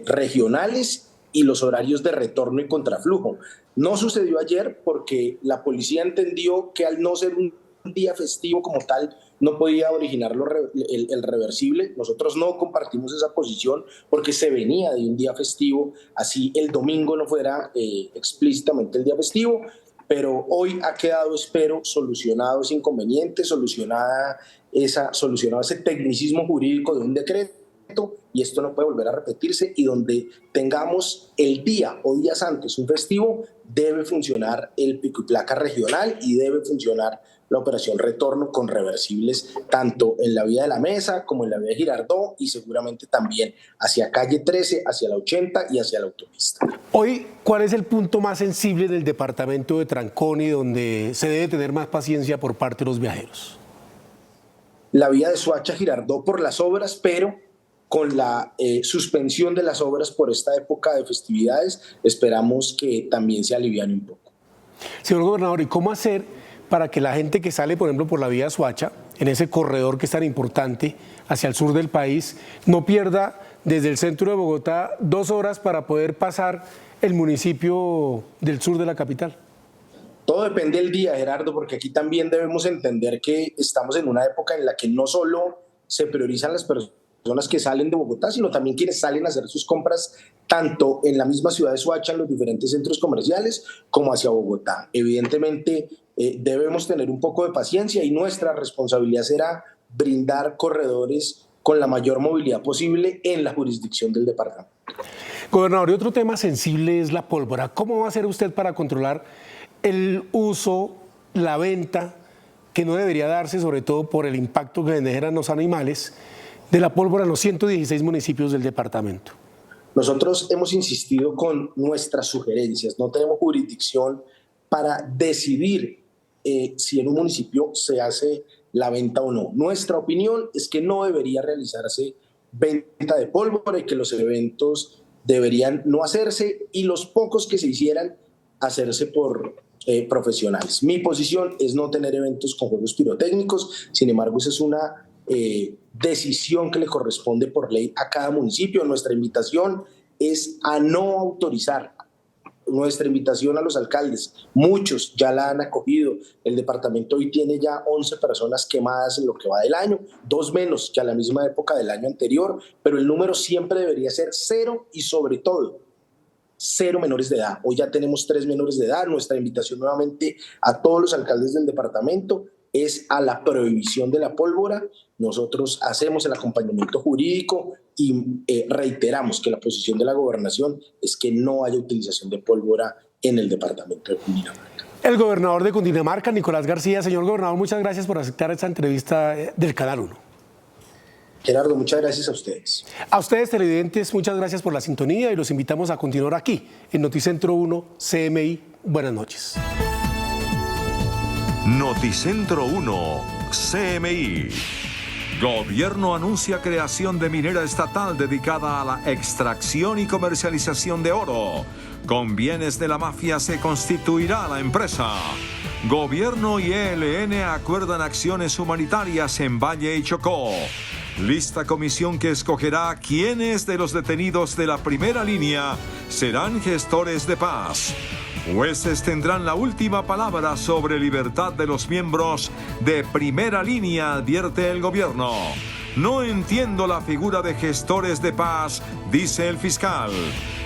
regionales y los horarios de retorno y contraflujo. No sucedió ayer porque la policía entendió que al no ser un día festivo como tal, no podía originar el reversible. Nosotros no compartimos esa posición porque se venía de un día festivo, así el domingo no fuera explícitamente el día festivo, pero hoy ha quedado, espero, solucionado ese inconveniente, solucionado ese tecnicismo jurídico de un decreto, y esto no puede volver a repetirse, y donde tengamos el día o días antes un festivo, debe funcionar el pico y placa regional y debe funcionar la operación retorno con reversibles tanto en la vía de La Mesa como en la vía de Girardot, y seguramente también hacia calle 13, hacia la 80 y hacia la autopista. Hoy, ¿cuál es el punto más sensible del departamento de Trancón y donde se debe tener más paciencia por parte de los viajeros? La vía de Soacha a Girardot por las obras, pero con la suspensión de las obras por esta época de festividades, esperamos que también se aliviane un poco. Señor gobernador, ¿y cómo hacer para que la gente que sale, por ejemplo, por la vía de Soacha, en ese corredor que es tan importante hacia el sur del país, no pierda desde el centro de Bogotá 2 horas para poder pasar el municipio del sur de la capital? Todo depende del día, Gerardo, porque aquí también debemos entender que estamos en una época en la que no solo se priorizan las personas que salen de Bogotá, sino también quienes salen a hacer sus compras tanto en la misma ciudad de Soacha, en los diferentes centros comerciales, como hacia Bogotá. Evidentemente, debemos tener un poco de paciencia y nuestra responsabilidad será brindar corredores con la mayor movilidad posible en la jurisdicción del departamento. Gobernador, y otro tema sensible es la pólvora. ¿Cómo va a hacer usted para controlar el uso, la venta, que no debería darse, sobre todo por el impacto que generan los animales, de la pólvora en los 116 municipios del departamento. Nosotros hemos insistido con nuestras sugerencias, no tenemos jurisdicción para decidir si en un municipio se hace la venta o no. Nuestra opinión es que no debería realizarse venta de pólvora y que los eventos deberían no hacerse y los pocos que se hicieran hacerse por profesionales. Mi posición es no tener eventos con juegos pirotécnicos, sin embargo esa es una decisión que le corresponde por ley a cada municipio. Nuestra invitación es a no autorizar. Nuestra invitación a los alcaldes, muchos ya la han acogido. El departamento hoy tiene ya 11 personas quemadas en lo que va del año, 2 menos que a la misma época del año anterior, pero el número siempre debería ser 0 y sobre todo 0 menores de edad. Hoy ya tenemos 3 menores de edad. Nuestra invitación nuevamente a todos los alcaldes del departamento es a la prohibición de la pólvora. Nosotros hacemos el acompañamiento jurídico y reiteramos que la posición de la gobernación es que no haya utilización de pólvora en el departamento de Cundinamarca. El gobernador de Cundinamarca, Nicolás García. Señor gobernador, muchas gracias por aceptar esta entrevista del Canal 1. Gerardo, muchas gracias a ustedes. A ustedes, televidentes, muchas gracias por la sintonía y los invitamos a continuar aquí en Noticentro 1 CMI. Buenas noches. Noticentro 1 CMI. Gobierno anuncia creación de minera estatal dedicada a la extracción y comercialización de oro. Con bienes de la mafia se constituirá la empresa. Gobierno y ELN acuerdan acciones humanitarias en Valle y Chocó. Lista comisión que escogerá quiénes de los detenidos de la primera línea serán gestores de paz. Jueces tendrán la última palabra sobre libertad de los miembros de primera línea, advierte el gobierno. No entiendo la figura de gestores de paz, dice el fiscal.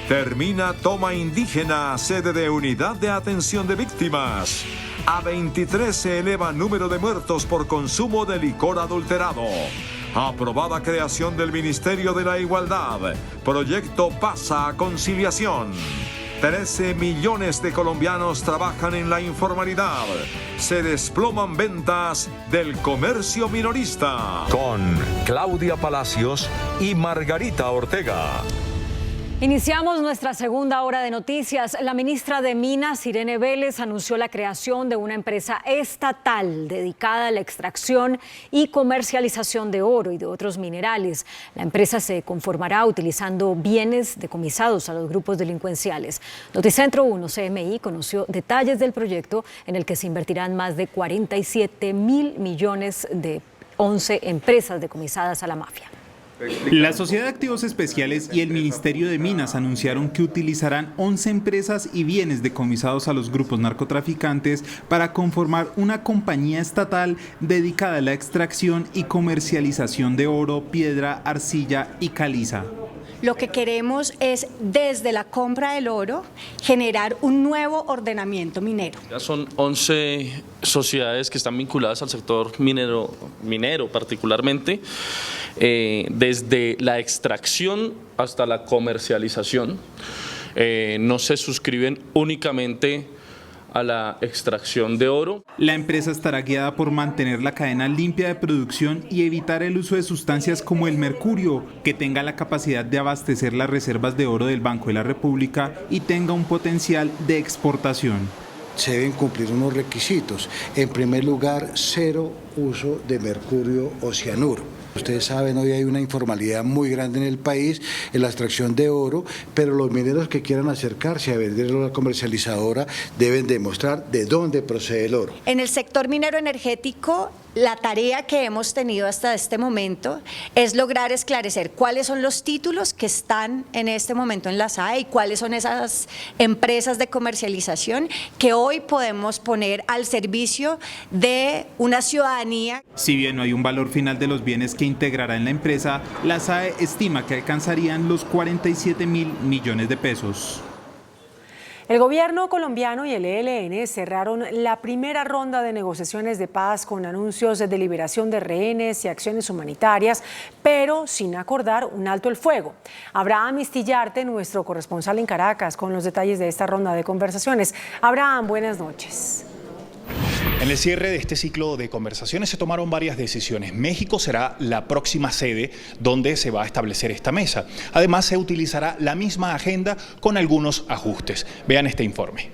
Termina toma indígena, sede de unidad de atención de víctimas. A 23 se eleva número de muertos por consumo de licor adulterado. Aprobada creación del Ministerio de la Igualdad. Proyecto pasa a conciliación. 13 millones de colombianos trabajan en la informalidad. Se desploman ventas del comercio minorista. Con Claudia Palacios y Margarita Ortega. Iniciamos nuestra segunda hora de noticias. La ministra de Minas, Irene Vélez, anunció la creación de una empresa estatal dedicada a la extracción y comercialización de oro y de otros minerales. La empresa se conformará utilizando bienes decomisados a los grupos delincuenciales. Noticentro 1 CMI conoció detalles del proyecto en el que se invertirán más de 47.000 millones de 11 empresas decomisadas a la mafia. La Sociedad de Activos Especiales y el Ministerio de Minas anunciaron que utilizarán 11 empresas y bienes decomisados a los grupos narcotraficantes para conformar una compañía estatal dedicada a la extracción y comercialización de oro, piedra, arcilla y caliza. Lo que queremos es, desde la compra del oro, generar un nuevo ordenamiento minero. Ya son 11 sociedades que están vinculadas al sector minero particularmente, desde la extracción hasta la comercialización. No se suscriben únicamente a la extracción de oro. La empresa estará guiada por mantener la cadena limpia de producción y evitar el uso de sustancias como el mercurio, que tenga la capacidad de abastecer las reservas de oro del Banco de la República y tenga un potencial de exportación. Se deben cumplir unos requisitos. En primer lugar, 0 uso de mercurio o cianuro. Ustedes saben, hoy hay una informalidad muy grande en el país en la extracción de oro, pero los mineros que quieran acercarse a venderlo a la comercializadora deben demostrar de dónde procede el oro. En el sector minero energético, la tarea que hemos tenido hasta este momento es lograr esclarecer cuáles son los títulos que están en este momento en la SAE y cuáles son esas empresas de comercialización que hoy podemos poner al servicio de una ciudadanía. Si bien no hay un valor final de los bienes que integrará en la empresa, la SAE estima que alcanzarían los 47.000 millones de pesos. El gobierno colombiano y el ELN cerraron la primera ronda de negociaciones de paz con anuncios de liberación de rehenes y acciones humanitarias, pero sin acordar un alto el fuego. Abraham Istillarte, nuestro corresponsal en Caracas, con los detalles de esta ronda de conversaciones. Abraham, buenas noches. En el cierre de este ciclo de conversaciones se tomaron varias decisiones. México será la próxima sede donde se va a establecer esta mesa. Además, se utilizará la misma agenda con algunos ajustes. Vean este informe.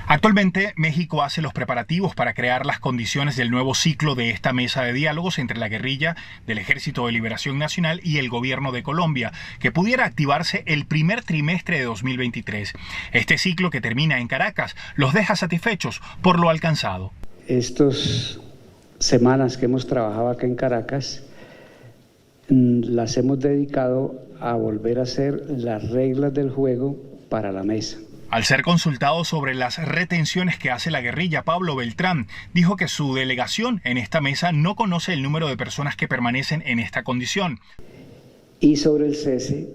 Actualmente, México hace los preparativos para crear las condiciones del nuevo ciclo de esta mesa de diálogos entre la guerrilla del Ejército de Liberación Nacional y el gobierno de Colombia, que pudiera activarse el primer trimestre de 2023. Este ciclo, que termina en Caracas, los deja satisfechos por lo alcanzado. Estas semanas que hemos trabajado acá en Caracas, las hemos dedicado a volver a hacer las reglas del juego para la mesa. Al ser consultado sobre las retenciones que hace la guerrilla, Pablo Beltrán dijo que su delegación en esta mesa no conoce el número de personas que permanecen en esta condición. Y sobre el cese,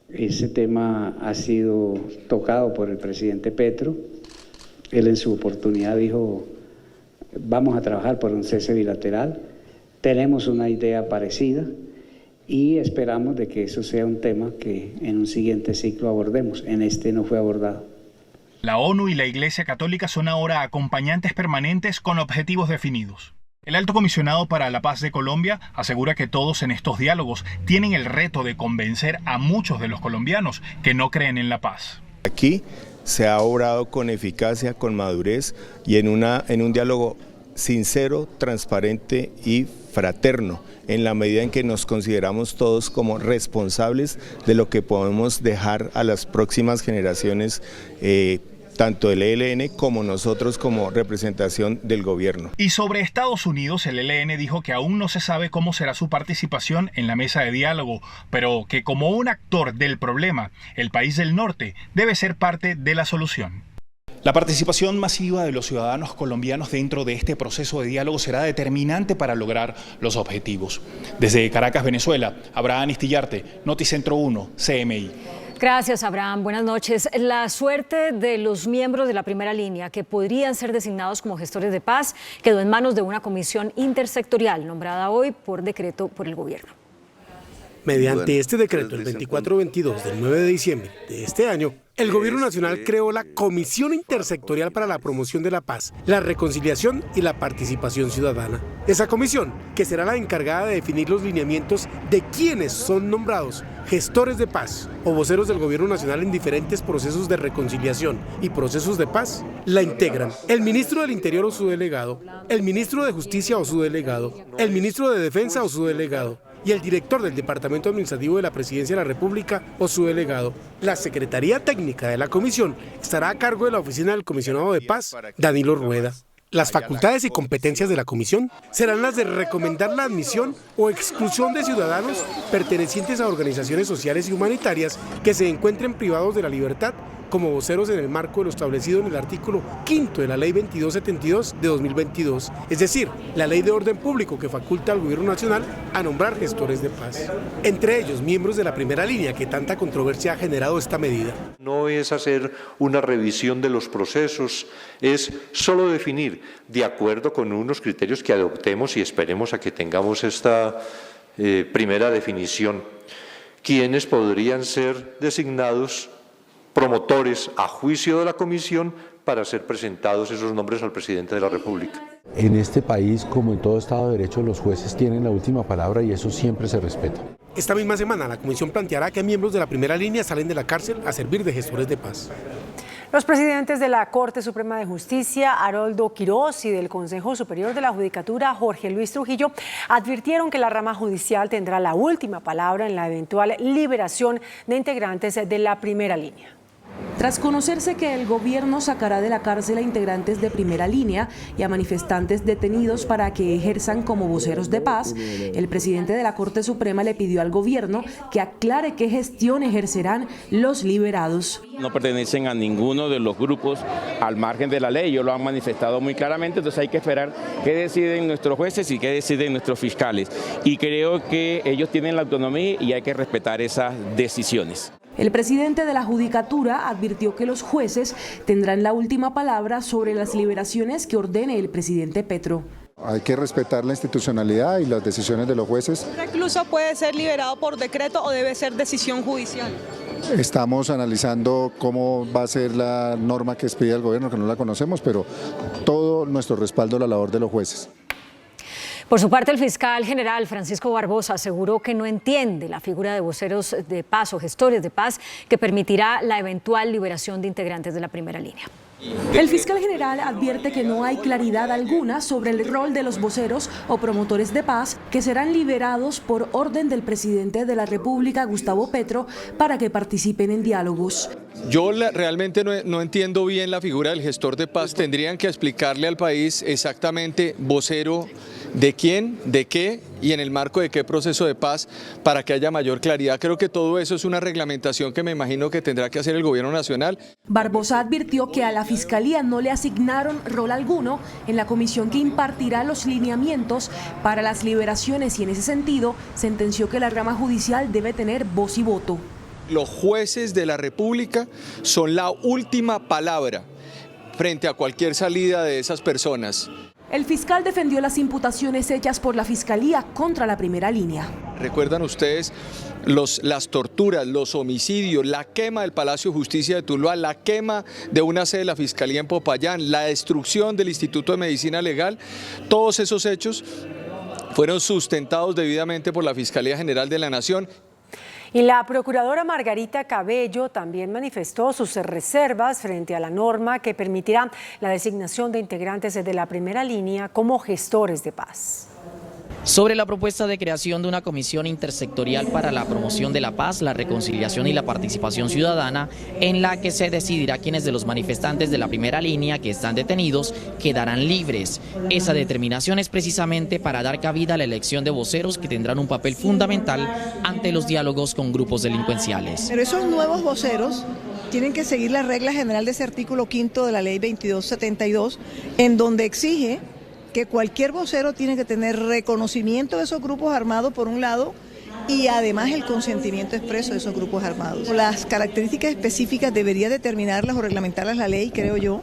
ese tema ha sido tocado por el presidente Petro. Él en su oportunidad dijo, vamos a trabajar por un cese bilateral. Tenemos una idea parecida y esperamos de que eso sea un tema que en un siguiente ciclo abordemos. En este no fue abordado. La ONU y la Iglesia Católica son ahora acompañantes permanentes con objetivos definidos. El alto comisionado para la paz de Colombia asegura que todos en estos diálogos tienen el reto de convencer a muchos de los colombianos que no creen en la paz. Aquí se ha obrado con eficacia, con madurez y en un diálogo sincero, transparente y fraterno, en la medida en que nos consideramos todos como responsables de lo que podemos dejar a las próximas generaciones, tanto el ELN como nosotros como representación del gobierno. Y sobre Estados Unidos, el ELN dijo que aún no se sabe cómo será su participación en la mesa de diálogo, pero que como un actor del problema, el país del norte debe ser parte de la solución. La participación masiva de los ciudadanos colombianos dentro de este proceso de diálogo será determinante para lograr los objetivos. Desde Caracas, Venezuela, Abraham Istillarte, Noticentro 1, CMI. Gracias, Abraham. Buenas noches. La suerte de los miembros de la primera línea que podrían ser designados como gestores de paz quedó en manos de una comisión intersectorial nombrada hoy por decreto por el gobierno. Mediante este decreto, el 2422 del 9 de diciembre de este año, el Gobierno Nacional creó la Comisión Intersectorial para la Promoción de la Paz, la Reconciliación y la Participación Ciudadana. Esa comisión, que será la encargada de definir los lineamientos de quienes son nombrados gestores de paz o voceros del Gobierno Nacional en diferentes procesos de reconciliación y procesos de paz, la integran el ministro del Interior o su delegado, el ministro de Justicia o su delegado, el ministro de Defensa o su delegado, y el director del Departamento Administrativo de la Presidencia de la República o su delegado. La Secretaría Técnica de la Comisión estará a cargo de la Oficina del Comisionado de Paz, Danilo Rueda. Las facultades y competencias de la Comisión serán las de recomendar la admisión o exclusión de ciudadanos pertenecientes a organizaciones sociales y humanitarias que se encuentren privados de la libertad como voceros en el marco de lo establecido en el artículo 5º de la Ley 2272 de 2022, es decir, la Ley de Orden Público que faculta al Gobierno Nacional a nombrar gestores de paz. Entre ellos, miembros de la primera línea que tanta controversia ha generado esta medida. No es hacer una revisión de los procesos, es solo definir, de acuerdo con unos criterios que adoptemos y esperemos a que tengamos esta primera definición, quiénes podrían ser designados promotores a juicio de la comisión para ser presentados esos nombres al presidente de la República. En este país, como en todo Estado de Derecho, los jueces tienen la última palabra y eso siempre se respeta. Esta misma semana, la comisión planteará que miembros de la primera línea salen de la cárcel a servir de gestores de paz. Los presidentes de la Corte Suprema de Justicia, Haroldo Quirós, y del Consejo Superior de la Judicatura, Jorge Luis Trujillo, advirtieron que la rama judicial tendrá la última palabra en la eventual liberación de integrantes de la primera línea. Tras conocerse que el gobierno sacará de la cárcel a integrantes de primera línea y a manifestantes detenidos para que ejerzan como voceros de paz, el presidente de la Corte Suprema le pidió al gobierno que aclare qué gestión ejercerán los liberados. No pertenecen a ninguno de los grupos al margen de la ley, ellos lo han manifestado muy claramente, entonces hay que esperar qué deciden nuestros jueces y qué deciden nuestros fiscales. Y creo que ellos tienen la autonomía y hay que respetar esas decisiones. El presidente de la Judicatura advirtió que los jueces tendrán la última palabra sobre las liberaciones que ordene el presidente Petro. Hay que respetar la institucionalidad y las decisiones de los jueces. ¿El recluso puede ser liberado por decreto o debe ser decisión judicial? Estamos analizando cómo va a ser la norma que expide el gobierno, que no la conocemos, pero todo nuestro respaldo a la labor de los jueces. Por su parte, el fiscal general Francisco Barbosa aseguró que no entiende la figura de voceros de paz o gestores de paz que permitirá la eventual liberación de integrantes de la primera línea. El fiscal general advierte que no hay claridad alguna sobre el rol de los voceros o promotores de paz que serán liberados por orden del presidente de la República, Gustavo Petro, para que participen en diálogos. Yo realmente no entiendo bien la figura del gestor de paz. Tendrían que explicarle al país exactamente vocero de quién, de qué y en el marco de qué proceso de paz para que haya mayor claridad. Creo que todo eso es una reglamentación que me imagino que tendrá que hacer el gobierno nacional. Barbosa advirtió que a la Fiscalía no le asignaron rol alguno en la comisión que impartirá los lineamientos para las liberaciones y en ese sentido sentenció que la rama judicial debe tener voz y voto. Los jueces de la República son la última palabra frente a cualquier salida de esas personas. El fiscal defendió las imputaciones hechas por la Fiscalía contra la primera línea. ¿Recuerdan ustedes las torturas, los homicidios, la quema del Palacio de Justicia de Tuluá, la quema de una sede de la Fiscalía en Popayán, la destrucción del Instituto de Medicina Legal? Todos esos hechos fueron sustentados debidamente por la Fiscalía General de la Nación. Y la procuradora Margarita Cabello también manifestó sus reservas frente a la norma que permitirá la designación de integrantes de la primera línea como gestores de paz. Sobre la propuesta de creación de una comisión intersectorial para la promoción de la paz, la reconciliación y la participación ciudadana, en la que se decidirá quiénes de los manifestantes de la primera línea que están detenidos quedarán libres. Esa determinación es precisamente para dar cabida a la elección de voceros que tendrán un papel fundamental ante los diálogos con grupos delincuenciales. Pero esos nuevos voceros tienen que seguir la regla general de ese artículo 5 de la ley 2272, en donde exige que cualquier vocero tiene que tener reconocimiento de esos grupos armados por un lado y además el consentimiento expreso de esos grupos armados. Las características específicas debería determinarlas o reglamentarlas la ley, creo yo,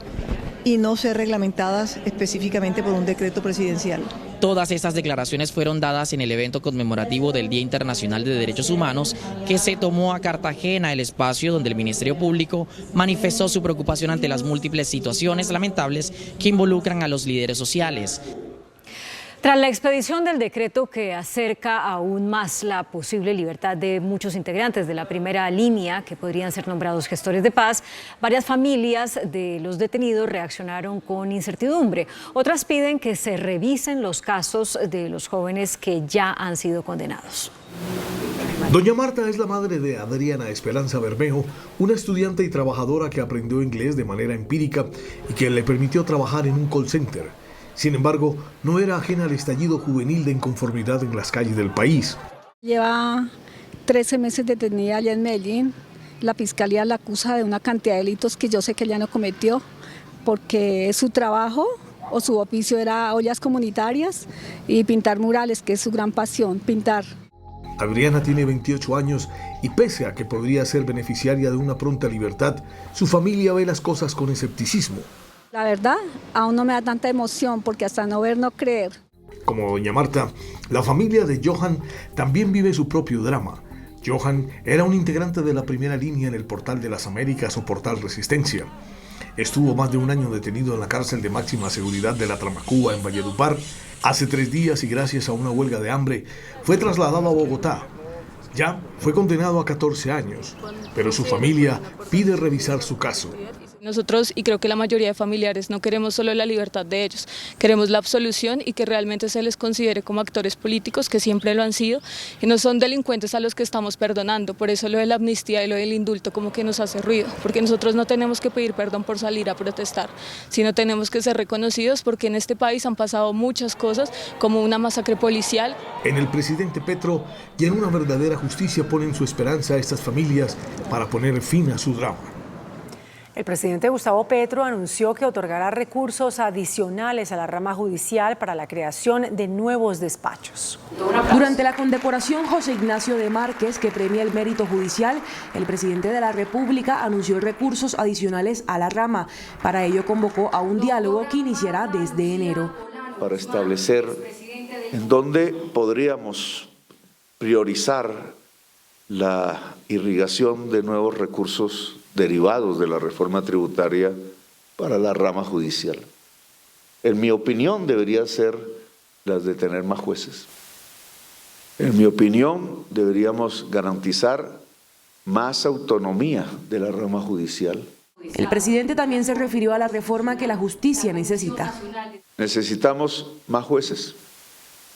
y no ser reglamentadas específicamente por un decreto presidencial. Todas estas declaraciones fueron dadas en el evento conmemorativo del Día Internacional de Derechos Humanos que se tomó a Cartagena, el espacio donde el Ministerio Público manifestó su preocupación ante las múltiples situaciones lamentables que involucran a los líderes sociales. Tras la expedición del decreto que acerca aún más la posible libertad de muchos integrantes de la primera línea que podrían ser nombrados gestores de paz, varias familias de los detenidos reaccionaron con incertidumbre. Otras piden que se revisen los casos de los jóvenes que ya han sido condenados. Doña Marta es la madre de Adriana Esperanza Bermejo, una estudiante y trabajadora que aprendió inglés de manera empírica y que le permitió trabajar en un call center. Sin embargo, no era ajena al estallido juvenil de inconformidad en las calles del país. Lleva 13 meses detenida allá en Medellín. La fiscalía la acusa de una cantidad de delitos que yo sé que ella no cometió, porque su trabajo o su oficio era ollas comunitarias y pintar murales, que es su gran pasión, pintar. Adriana tiene 28 años y pese a que podría ser beneficiaria de una pronta libertad, su familia ve las cosas con escepticismo. La verdad, aún no me da tanta emoción porque hasta no ver, no creer. Como doña Marta, la familia de Johan también vive su propio drama. Johan era un integrante de la primera línea en el Portal de las Américas o Portal Resistencia. Estuvo más de un año detenido en la cárcel de máxima seguridad de la Tramacúa en Valledupar. Hace 3 días y gracias a una huelga de hambre fue trasladado a Bogotá. Ya fue condenado a 14 años, pero su familia pide revisar su caso. Nosotros, y creo que la mayoría de familiares, no queremos solo la libertad de ellos, queremos la absolución y que realmente se les considere como actores políticos, que siempre lo han sido, y no son delincuentes a los que estamos perdonando. Por eso lo de la amnistía y lo del indulto como que nos hace ruido, porque nosotros no tenemos que pedir perdón por salir a protestar, sino tenemos que ser reconocidos porque en este país han pasado muchas cosas, como una masacre policial. En el presidente Petro y en una verdadera justicia ponen su esperanza a estas familias para poner fin a su drama. El presidente Gustavo Petro anunció que otorgará recursos adicionales a la rama judicial para la creación de nuevos despachos. Durante la condecoración José Ignacio de Márquez, que premia el mérito judicial, el presidente de la República anunció recursos adicionales a la rama. Para ello convocó a un diálogo que iniciará desde enero. Para establecer en dónde podríamos priorizar la irrigación de nuevos recursos derivados de la reforma tributaria para la rama judicial. En mi opinión, deberían ser las de tener más jueces. En mi opinión, deberíamos garantizar más autonomía de la rama judicial. El presidente también se refirió a la reforma que la justicia necesita. Necesitamos más jueces,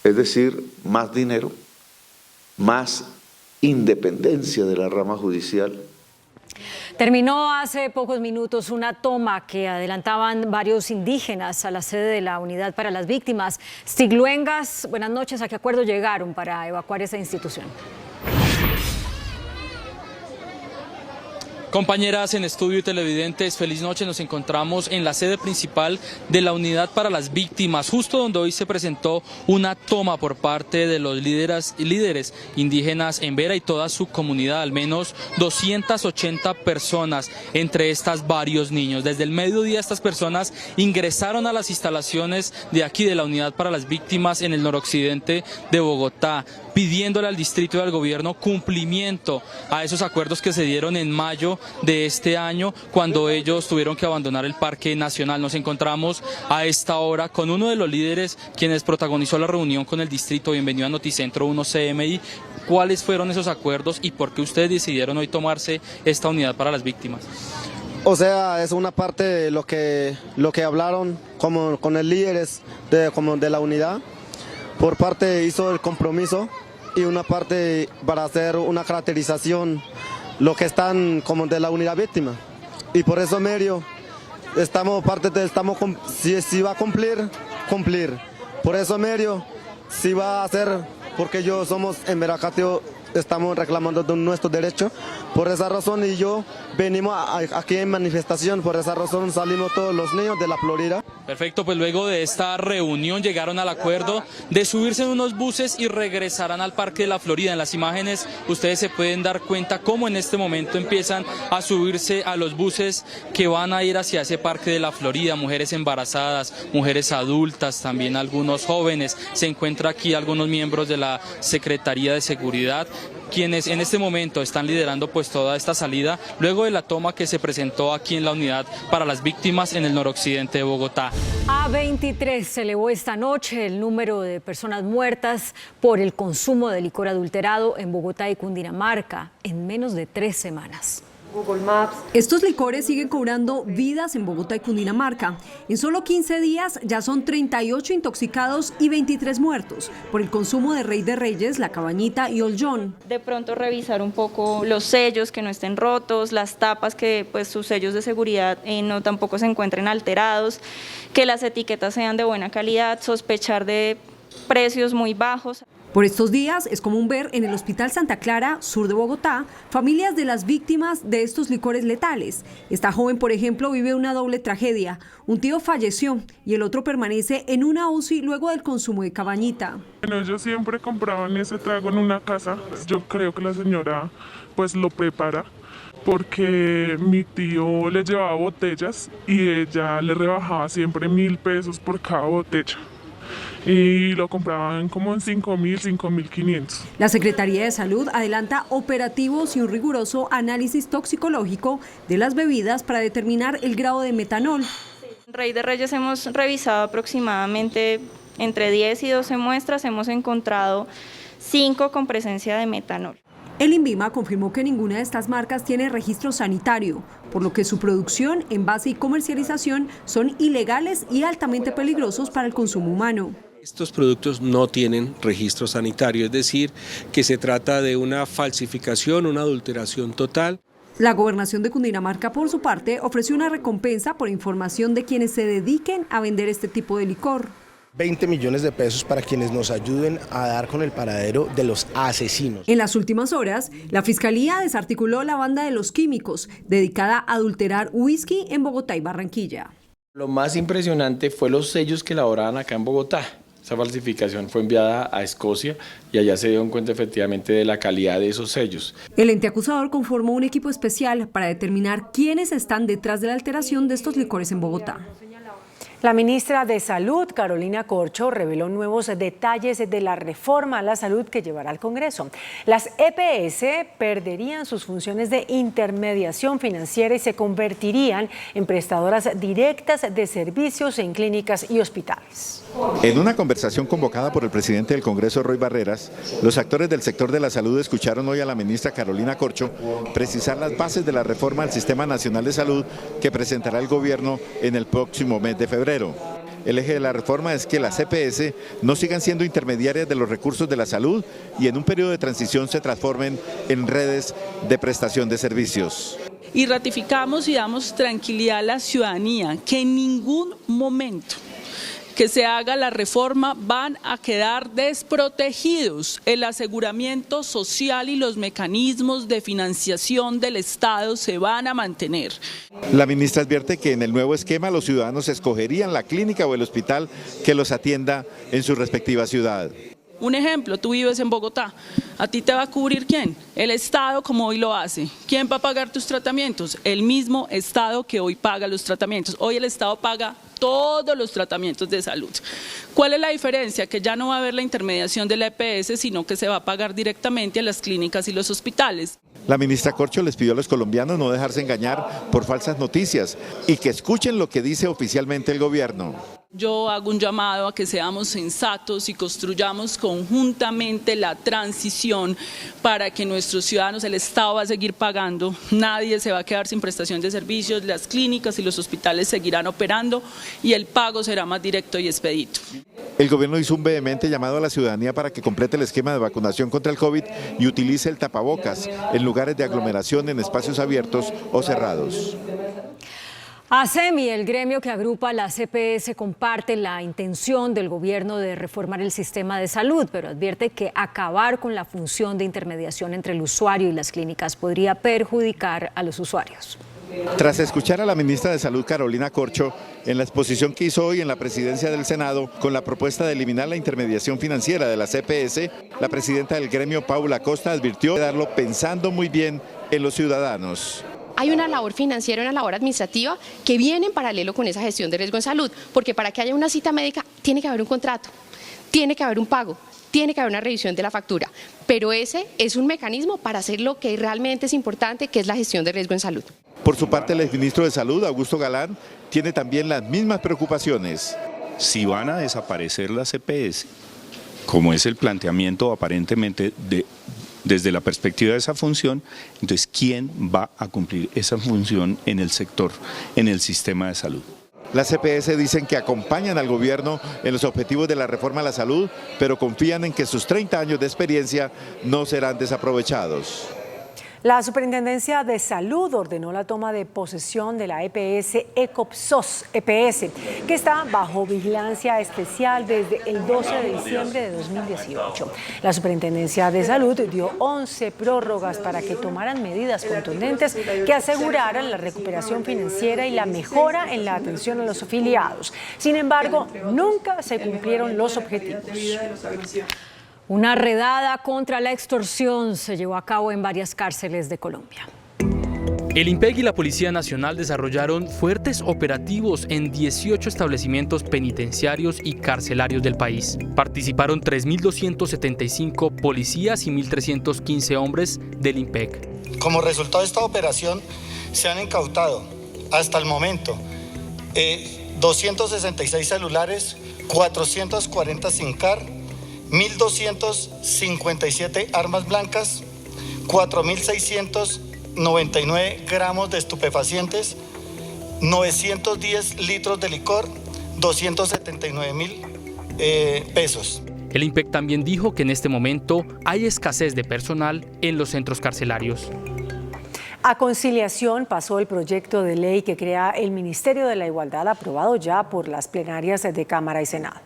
es decir, más dinero, más independencia de la rama judicial. Terminó hace pocos minutos una toma que adelantaban varios indígenas a la sede de la Unidad para las Víctimas. Sigluengas, buenas noches. ¿A qué acuerdo llegaron para evacuar esa institución? Compañeras en estudio y televidentes, feliz noche. Nos encontramos en la sede principal de la Unidad para las Víctimas, justo donde hoy se presentó una toma por parte de los líderes indígenas en Vera y toda su comunidad, al menos 280 personas, entre estas varios niños. Desde el mediodía estas personas ingresaron a las instalaciones de aquí de la Unidad para las Víctimas en el noroccidente de Bogotá, pidiéndole al distrito y al gobierno cumplimiento a esos acuerdos que se dieron en mayo de este año, cuando ellos tuvieron que abandonar el Parque Nacional. Nos encontramos a esta hora con uno de los líderes quienes protagonizó la reunión con el distrito. Bienvenido a Noticentro 1 CMI. ¿Cuáles fueron esos acuerdos y por qué ustedes decidieron hoy tomarse esta Unidad para las Víctimas? O sea, es una parte de lo que hablaron como con el líderes de la unidad. Por parte hizo el compromiso y una parte para hacer una caracterización lo que están como de la unidad víctima. Y por eso medio si va a cumplir. Por eso medio si va a hacer, porque yo somos en Veracateo, estamos reclamando de nuestro derecho. Por esa razón y yo venimos aquí en manifestación, por esa razón salimos todos los niños de la Florida. Perfecto, pues luego de esta reunión llegaron al acuerdo de subirse en unos buses y regresarán al Parque de la Florida. En las imágenes ustedes se pueden dar cuenta cómo en este momento empiezan a subirse a los buses que van a ir hacia ese Parque de la Florida. Mujeres embarazadas, mujeres adultas, también algunos jóvenes. Se encuentra aquí algunos miembros de la Secretaría de Seguridad, quienes en este momento están liderando pues toda esta salida luego de la toma que se presentó aquí en la Unidad para las Víctimas en el noroccidente de Bogotá. A 23 se elevó esta noche el número de personas muertas por el consumo de licor adulterado en Bogotá y Cundinamarca en menos de 3 semanas. Google Maps. Estos licores siguen cobrando vidas en Bogotá y Cundinamarca. En solo 15 días ya son 38 intoxicados y 23 muertos por el consumo de Rey de Reyes, La Cabañita y Old John. De pronto revisar un poco los sellos que no estén rotos, las tapas que pues sus sellos de seguridad no tampoco se encuentren alterados, que las etiquetas sean de buena calidad, sospechar de precios muy bajos. Por estos días es común ver en el Hospital Santa Clara, sur de Bogotá, familias de las víctimas de estos licores letales. Esta joven, por ejemplo, vive una doble tragedia. Un tío falleció y el otro permanece en una UCI luego del consumo de Cabañita. Bueno, ellos siempre compraban ese trago en una casa. Yo creo que la señora pues lo prepara, porque mi tío le llevaba botellas y ella le rebajaba siempre 1.000 pesos por cada botella. Y lo compraban como en 5.000, 5.500. La Secretaría de Salud adelanta operativos y un riguroso análisis toxicológico de las bebidas para determinar el grado de metanol. En Rey de Reyes hemos revisado aproximadamente entre 10 y 12 muestras, hemos encontrado 5 con presencia de metanol. El INVIMA confirmó que ninguna de estas marcas tiene registro sanitario, por lo que su producción, envase y comercialización son ilegales y altamente peligrosos para el consumo humano. Estos productos no tienen registro sanitario, es decir, que se trata de una falsificación, una adulteración total. La Gobernación de Cundinamarca, por su parte, ofreció una recompensa por información de quienes se dediquen a vender este tipo de licor. 20 millones de pesos para quienes nos ayuden a dar con el paradero de los asesinos. En las últimas horas, la Fiscalía desarticuló la banda de los químicos, dedicada a adulterar whisky en Bogotá y Barranquilla. Lo más impresionante fue los sellos que elaboraban acá en Bogotá. Esa falsificación fue enviada a Escocia y allá se dieron cuenta efectivamente de la calidad de esos sellos. El ente acusador conformó un equipo especial para determinar quiénes están detrás de la alteración de estos licores en Bogotá. La ministra de Salud, Carolina Corcho, reveló nuevos detalles de la reforma a la salud que llevará al Congreso. Las EPS perderían sus funciones de intermediación financiera y se convertirían en prestadoras directas de servicios en clínicas y hospitales. En una conversación convocada por el presidente del Congreso, Roy Barreras, los actores del sector de la salud escucharon hoy a la ministra Carolina Corcho precisar las bases de la reforma al Sistema Nacional de Salud que presentará el gobierno en el próximo mes de febrero. El eje de la reforma es que las EPS no sigan siendo intermediarias de los recursos de la salud y en un periodo de transición se transformen en redes de prestación de servicios. Y ratificamos y damos tranquilidad a la ciudadanía que en ningún momento que se haga la reforma van a quedar desprotegidos. El aseguramiento social y los mecanismos de financiación del Estado se van a mantener. La ministra advierte que en el nuevo esquema los ciudadanos escogerían la clínica o el hospital que los atienda en su respectiva ciudad. Un ejemplo, tú vives en Bogotá, ¿a ti te va a cubrir quién? El Estado, como hoy lo hace. ¿Quién va a pagar tus tratamientos? El mismo Estado que hoy paga los tratamientos. Hoy el Estado paga todos los tratamientos de salud. ¿Cuál es la diferencia? Que ya no va a haber la intermediación de la EPS, sino que se va a pagar directamente a las clínicas y los hospitales. La ministra Corcho les pidió a los colombianos no dejarse engañar por falsas noticias y que escuchen lo que dice oficialmente el gobierno. Yo hago un llamado a que seamos sensatos y construyamos conjuntamente la transición para que nuestros ciudadanos, el Estado va a seguir pagando, nadie se va a quedar sin prestación de servicios, las clínicas y los hospitales seguirán operando y el pago será más directo y expedito. El gobierno hizo un vehemente llamado a la ciudadanía para que complete el esquema de vacunación contra el COVID y utilice el tapabocas en lugares de aglomeración en espacios abiertos o cerrados. ASEMI, el gremio que agrupa las EPS, comparte la intención del gobierno de reformar el sistema de salud, pero advierte que acabar con la función de intermediación entre el usuario y las clínicas podría perjudicar a los usuarios. Tras escuchar a la ministra de Salud, Carolina Corcho, en la exposición que hizo hoy en la presidencia del Senado con la propuesta de eliminar la intermediación financiera de las EPS, la presidenta del gremio, Paula Costa, advirtió de darlo pensando muy bien en los ciudadanos. Hay una labor financiera, una labor administrativa que viene en paralelo con esa gestión de riesgo en salud, porque para que haya una cita médica tiene que haber un contrato, tiene que haber un pago, tiene que haber una revisión de la factura, pero ese es un mecanismo para hacer lo que realmente es importante, que es la gestión de riesgo en salud. Por su parte, el exministro de Salud, Augusto Galán, tiene también las mismas preocupaciones. Si van a desaparecer las EPS, como es el planteamiento aparentemente desde la perspectiva de esa función, entonces ¿quién va a cumplir esa función en el sector, en el sistema de salud? Las EPS dicen que acompañan al gobierno en los objetivos de la reforma a la salud, pero confían en que sus 30 años de experiencia no serán desaprovechados. La Superintendencia de Salud ordenó la toma de posesión de la EPS Ecopsos EPS, que está bajo vigilancia especial desde el 12 de diciembre de 2018. La Superintendencia de Salud dio 11 prórrogas para que tomaran medidas contundentes que aseguraran la recuperación financiera y la mejora en la atención a los afiliados. Sin embargo, nunca se cumplieron los objetivos. Una redada contra la extorsión se llevó a cabo en varias cárceles de Colombia. El IMPEC y la Policía Nacional desarrollaron fuertes operativos en 18 establecimientos penitenciarios y carcelarios del país. Participaron 3.275 policías y 1.315 hombres del IMPEC. Como resultado de esta operación se han incautado hasta el momento 266 celulares, 440 SIM card, 1.257 armas blancas, 4.699 gramos de estupefacientes, 910 litros de licor, 279.000 pesos. El IMPEC también dijo que en este momento hay escasez de personal en los centros carcelarios. A conciliación pasó el proyecto de ley que crea el Ministerio de la Igualdad, aprobado ya por las plenarias de Cámara y Senado.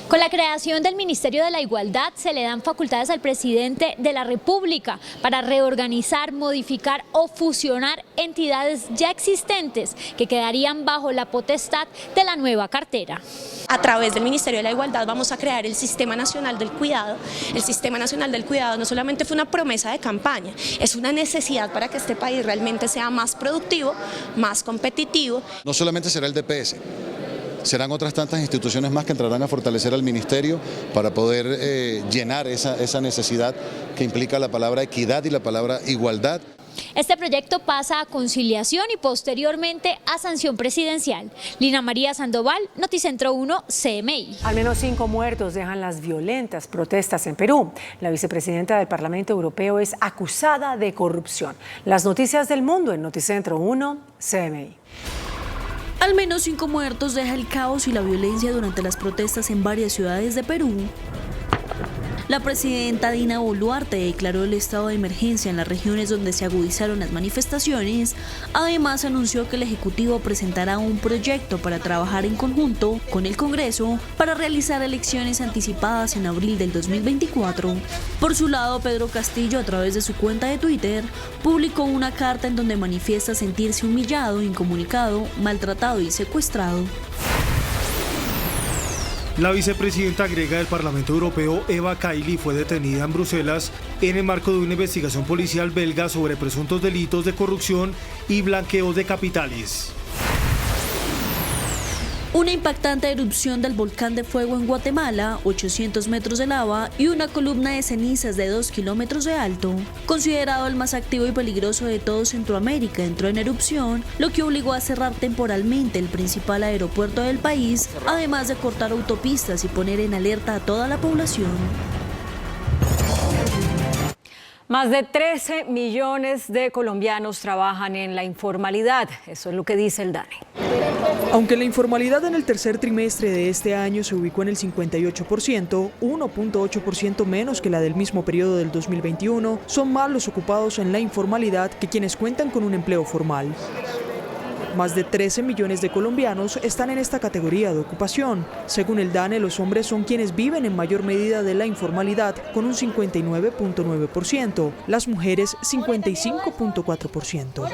Con la creación del Ministerio de la Igualdad se le dan facultades al presidente de la República para reorganizar, modificar o fusionar entidades ya existentes que quedarían bajo la potestad de la nueva cartera. A través del Ministerio de la Igualdad vamos a crear el Sistema Nacional del Cuidado. El Sistema Nacional del Cuidado no solamente fue una promesa de campaña, es una necesidad para que este país realmente sea más productivo, más competitivo. No solamente será el DPS, serán otras tantas instituciones más que entrarán a fortalecer al ministerio para poder llenar esa necesidad que implica la palabra equidad y la palabra igualdad. Este proyecto pasa a conciliación y posteriormente a sanción presidencial. Lina María Sandoval, Noticentro 1, CMI. Al menos 5 muertos dejan las violentas protestas en Perú. La vicepresidenta del Parlamento Europeo es acusada de corrupción. Las noticias del mundo en Noticentro 1, CMI. Al menos 5 muertos deja el caos y la violencia durante las protestas en varias ciudades de Perú. La presidenta Dina Boluarte declaró el estado de emergencia en las regiones donde se agudizaron las manifestaciones. Además, anunció que el Ejecutivo presentará un proyecto para trabajar en conjunto con el Congreso para realizar elecciones anticipadas en abril del 2024. Por su lado, Pedro Castillo, a través de su cuenta de Twitter, publicó una carta en donde manifiesta sentirse humillado, incomunicado, maltratado y secuestrado. La vicepresidenta griega del Parlamento Europeo, Eva Kaili, fue detenida en Bruselas en el marco de una investigación policial belga sobre presuntos delitos de corrupción y blanqueos de capitales. Una impactante erupción del volcán de fuego en Guatemala, 800 metros de lava y una columna de cenizas de 2 kilómetros de alto. Considerado el más activo y peligroso de todo Centroamérica, entró en erupción, lo que obligó a cerrar temporalmente el principal aeropuerto del país, además de cortar autopistas y poner en alerta a toda la población. Más de 13 millones de colombianos trabajan en la informalidad. Eso es lo que dice el DANE. Aunque la informalidad en el tercer trimestre de este año se ubicó en el 58%, 1.8% menos que la del mismo periodo del 2021, son más los ocupados en la informalidad que quienes cuentan con un empleo formal. Más de 13 millones de colombianos están en esta categoría de ocupación. Según el DANE, los hombres son quienes viven en mayor medida de la informalidad, con un 59.9%, las mujeres 55.4%.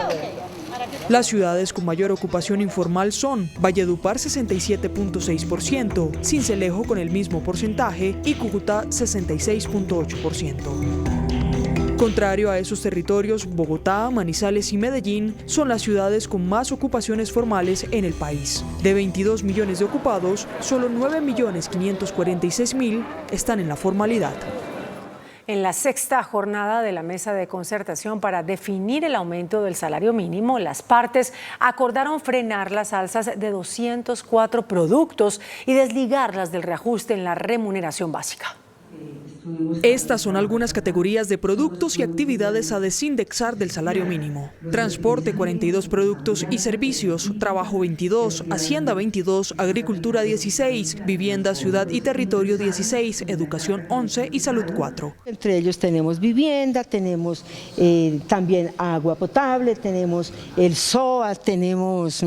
Las ciudades con mayor ocupación informal son Valledupar 67.6%, Sincelejo con el mismo porcentaje y Cúcuta 66.8%. Contrario a esos territorios, Bogotá, Manizales y Medellín son las ciudades con más ocupaciones formales en el país. De 22 millones de ocupados, solo 9.546.000 están en la formalidad. En la sexta jornada de la mesa de concertación para definir el aumento del salario mínimo, las partes acordaron frenar las alzas de 204 productos y desligarlas del reajuste en la remuneración básica. Estas son algunas categorías de productos y actividades a desindexar del salario mínimo. Transporte 42 productos y servicios, trabajo 22, hacienda 22, agricultura 16, vivienda, ciudad y territorio 16, educación 11 y salud 4. Entre ellos tenemos vivienda, tenemos también agua potable, tenemos el SOA, tenemos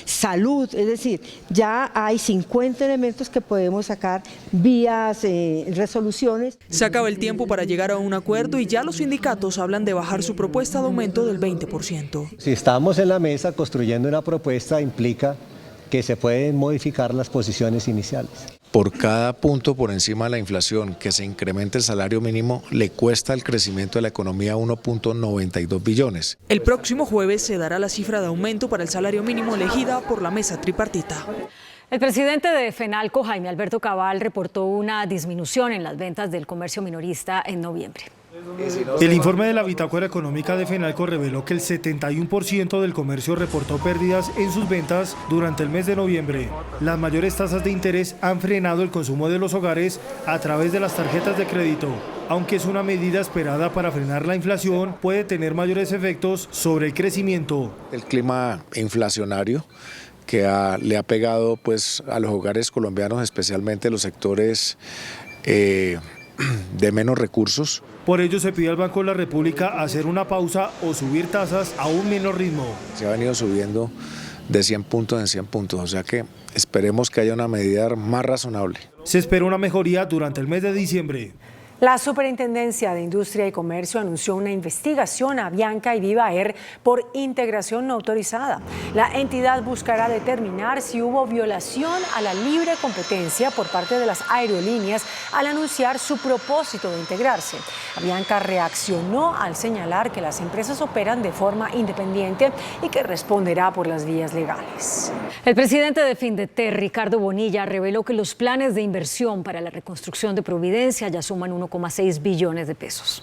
salud, es decir, ya hay 50 elementos que podemos sacar vías resoluciones. Se acaba el tiempo para llegar a un acuerdo y ya los sindicatos hablan de bajar su propuesta de aumento del 20%. Si estamos en la mesa construyendo una propuesta, implica que se pueden modificar las posiciones iniciales. Por cada punto por encima de la inflación que se incremente el salario mínimo, le cuesta el crecimiento de la economía 1.92 billones. El próximo jueves se dará la cifra de aumento para el salario mínimo elegida por la mesa tripartita. El presidente de FENALCO, Jaime Alberto Cabal, reportó una disminución en las ventas del comercio minorista en noviembre. El informe de la bitácora económica de FENALCO reveló que el 71% del comercio reportó pérdidas en sus ventas durante el mes de noviembre. Las mayores tasas de interés han frenado el consumo de los hogares a través de las tarjetas de crédito. Aunque es una medida esperada para frenar la inflación, puede tener mayores efectos sobre el crecimiento. El clima inflacionario que le ha pegado pues a los hogares colombianos, especialmente los sectores de menos recursos. Por ello se pide al Banco de la República hacer una pausa o subir tasas a un menor ritmo. Se ha venido subiendo de 100 puntos en 100 puntos, o sea que esperemos que haya una medida más razonable. Se espera una mejoría durante el mes de diciembre. La Superintendencia de Industria y Comercio anunció una investigación a Avianca y Viva Air por integración no autorizada. La entidad buscará determinar si hubo violación a la libre competencia por parte de las aerolíneas al anunciar su propósito de integrarse. Avianca reaccionó al señalar que las empresas operan de forma independiente y que responderá por las vías legales. El presidente de Findeter, Ricardo Bonilla, reveló que los planes de inversión para la reconstrucción de Providencia ya suman 1,6 billones de pesos.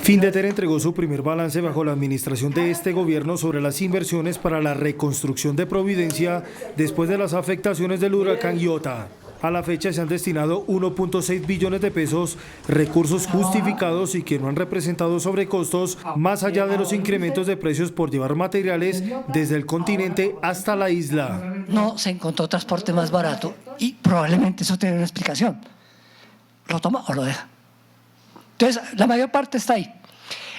Findeter entregó su primer balance bajo la administración de este gobierno sobre las inversiones para la reconstrucción de Providencia después de las afectaciones del huracán Iota. A la fecha se han destinado 1,6 billones de pesos, recursos justificados y que no han representado sobrecostos, más allá de los incrementos de precios por llevar materiales desde el continente hasta la isla. No se encontró transporte más barato y probablemente eso tiene una explicación. ¿Lo toma o lo deja? Entonces, la mayor parte está ahí.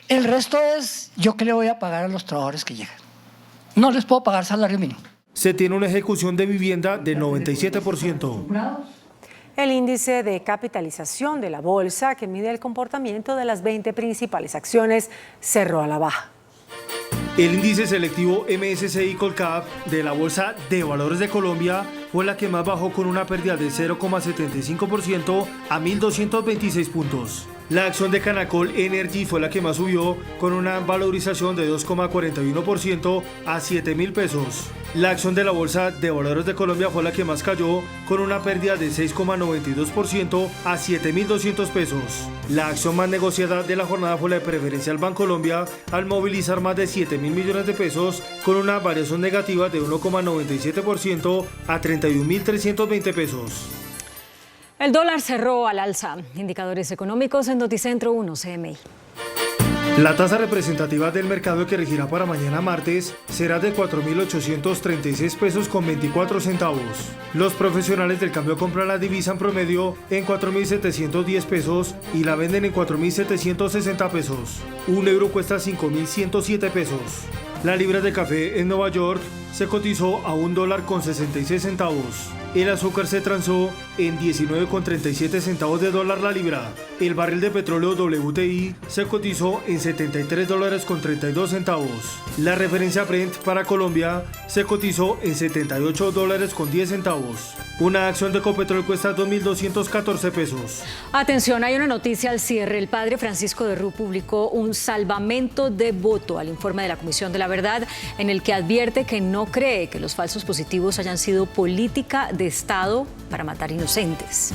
El resto es yo que le voy a pagar a los trabajadores que llegan. No les puedo pagar salario mínimo. Se tiene una ejecución de vivienda del 97%. El índice de capitalización de la bolsa, que mide el comportamiento de las 20 principales acciones, cerró a la baja. El índice selectivo MSCI Colcap de la Bolsa de Valores de Colombia fue la que más bajó con una pérdida de 0,75% a 1.226 puntos. La acción de Canacol Energy fue la que más subió con una valorización de 2,41% a 7.000 pesos. La acción de la Bolsa de Valores de Colombia fue la que más cayó con una pérdida de 6,92% a 7.200 pesos. La acción más negociada de la jornada fue la de Preferencial Bancolombia al movilizar más de 7.000 millones de pesos con una variación negativa de 1,97% a 31.320 pesos. El dólar cerró al alza. Indicadores económicos en Noticentro 1 CMI. La tasa representativa del mercado que regirá para mañana martes será de 4.836 pesos con 24 centavos. Los profesionales del cambio compran la divisa en promedio en 4.710 pesos y la venden en 4.760 pesos. Un euro cuesta 5.107 pesos. La libra de café en Nueva York se cotizó a $1.66. El azúcar se transó en 19,37 centavos de dólar la libra. El barril de petróleo WTI se cotizó en $73.32. La referencia Brent para Colombia se cotizó en $78.10. Una acción de Ecopetrol cuesta 2.214 pesos. Atención, hay una noticia al cierre. El padre Francisco de Rú publicó un salvamento de voto al informe de la Comisión de la Verdad, en el que advierte que no cree que los falsos positivos hayan sido política de Estado para matar inocentes.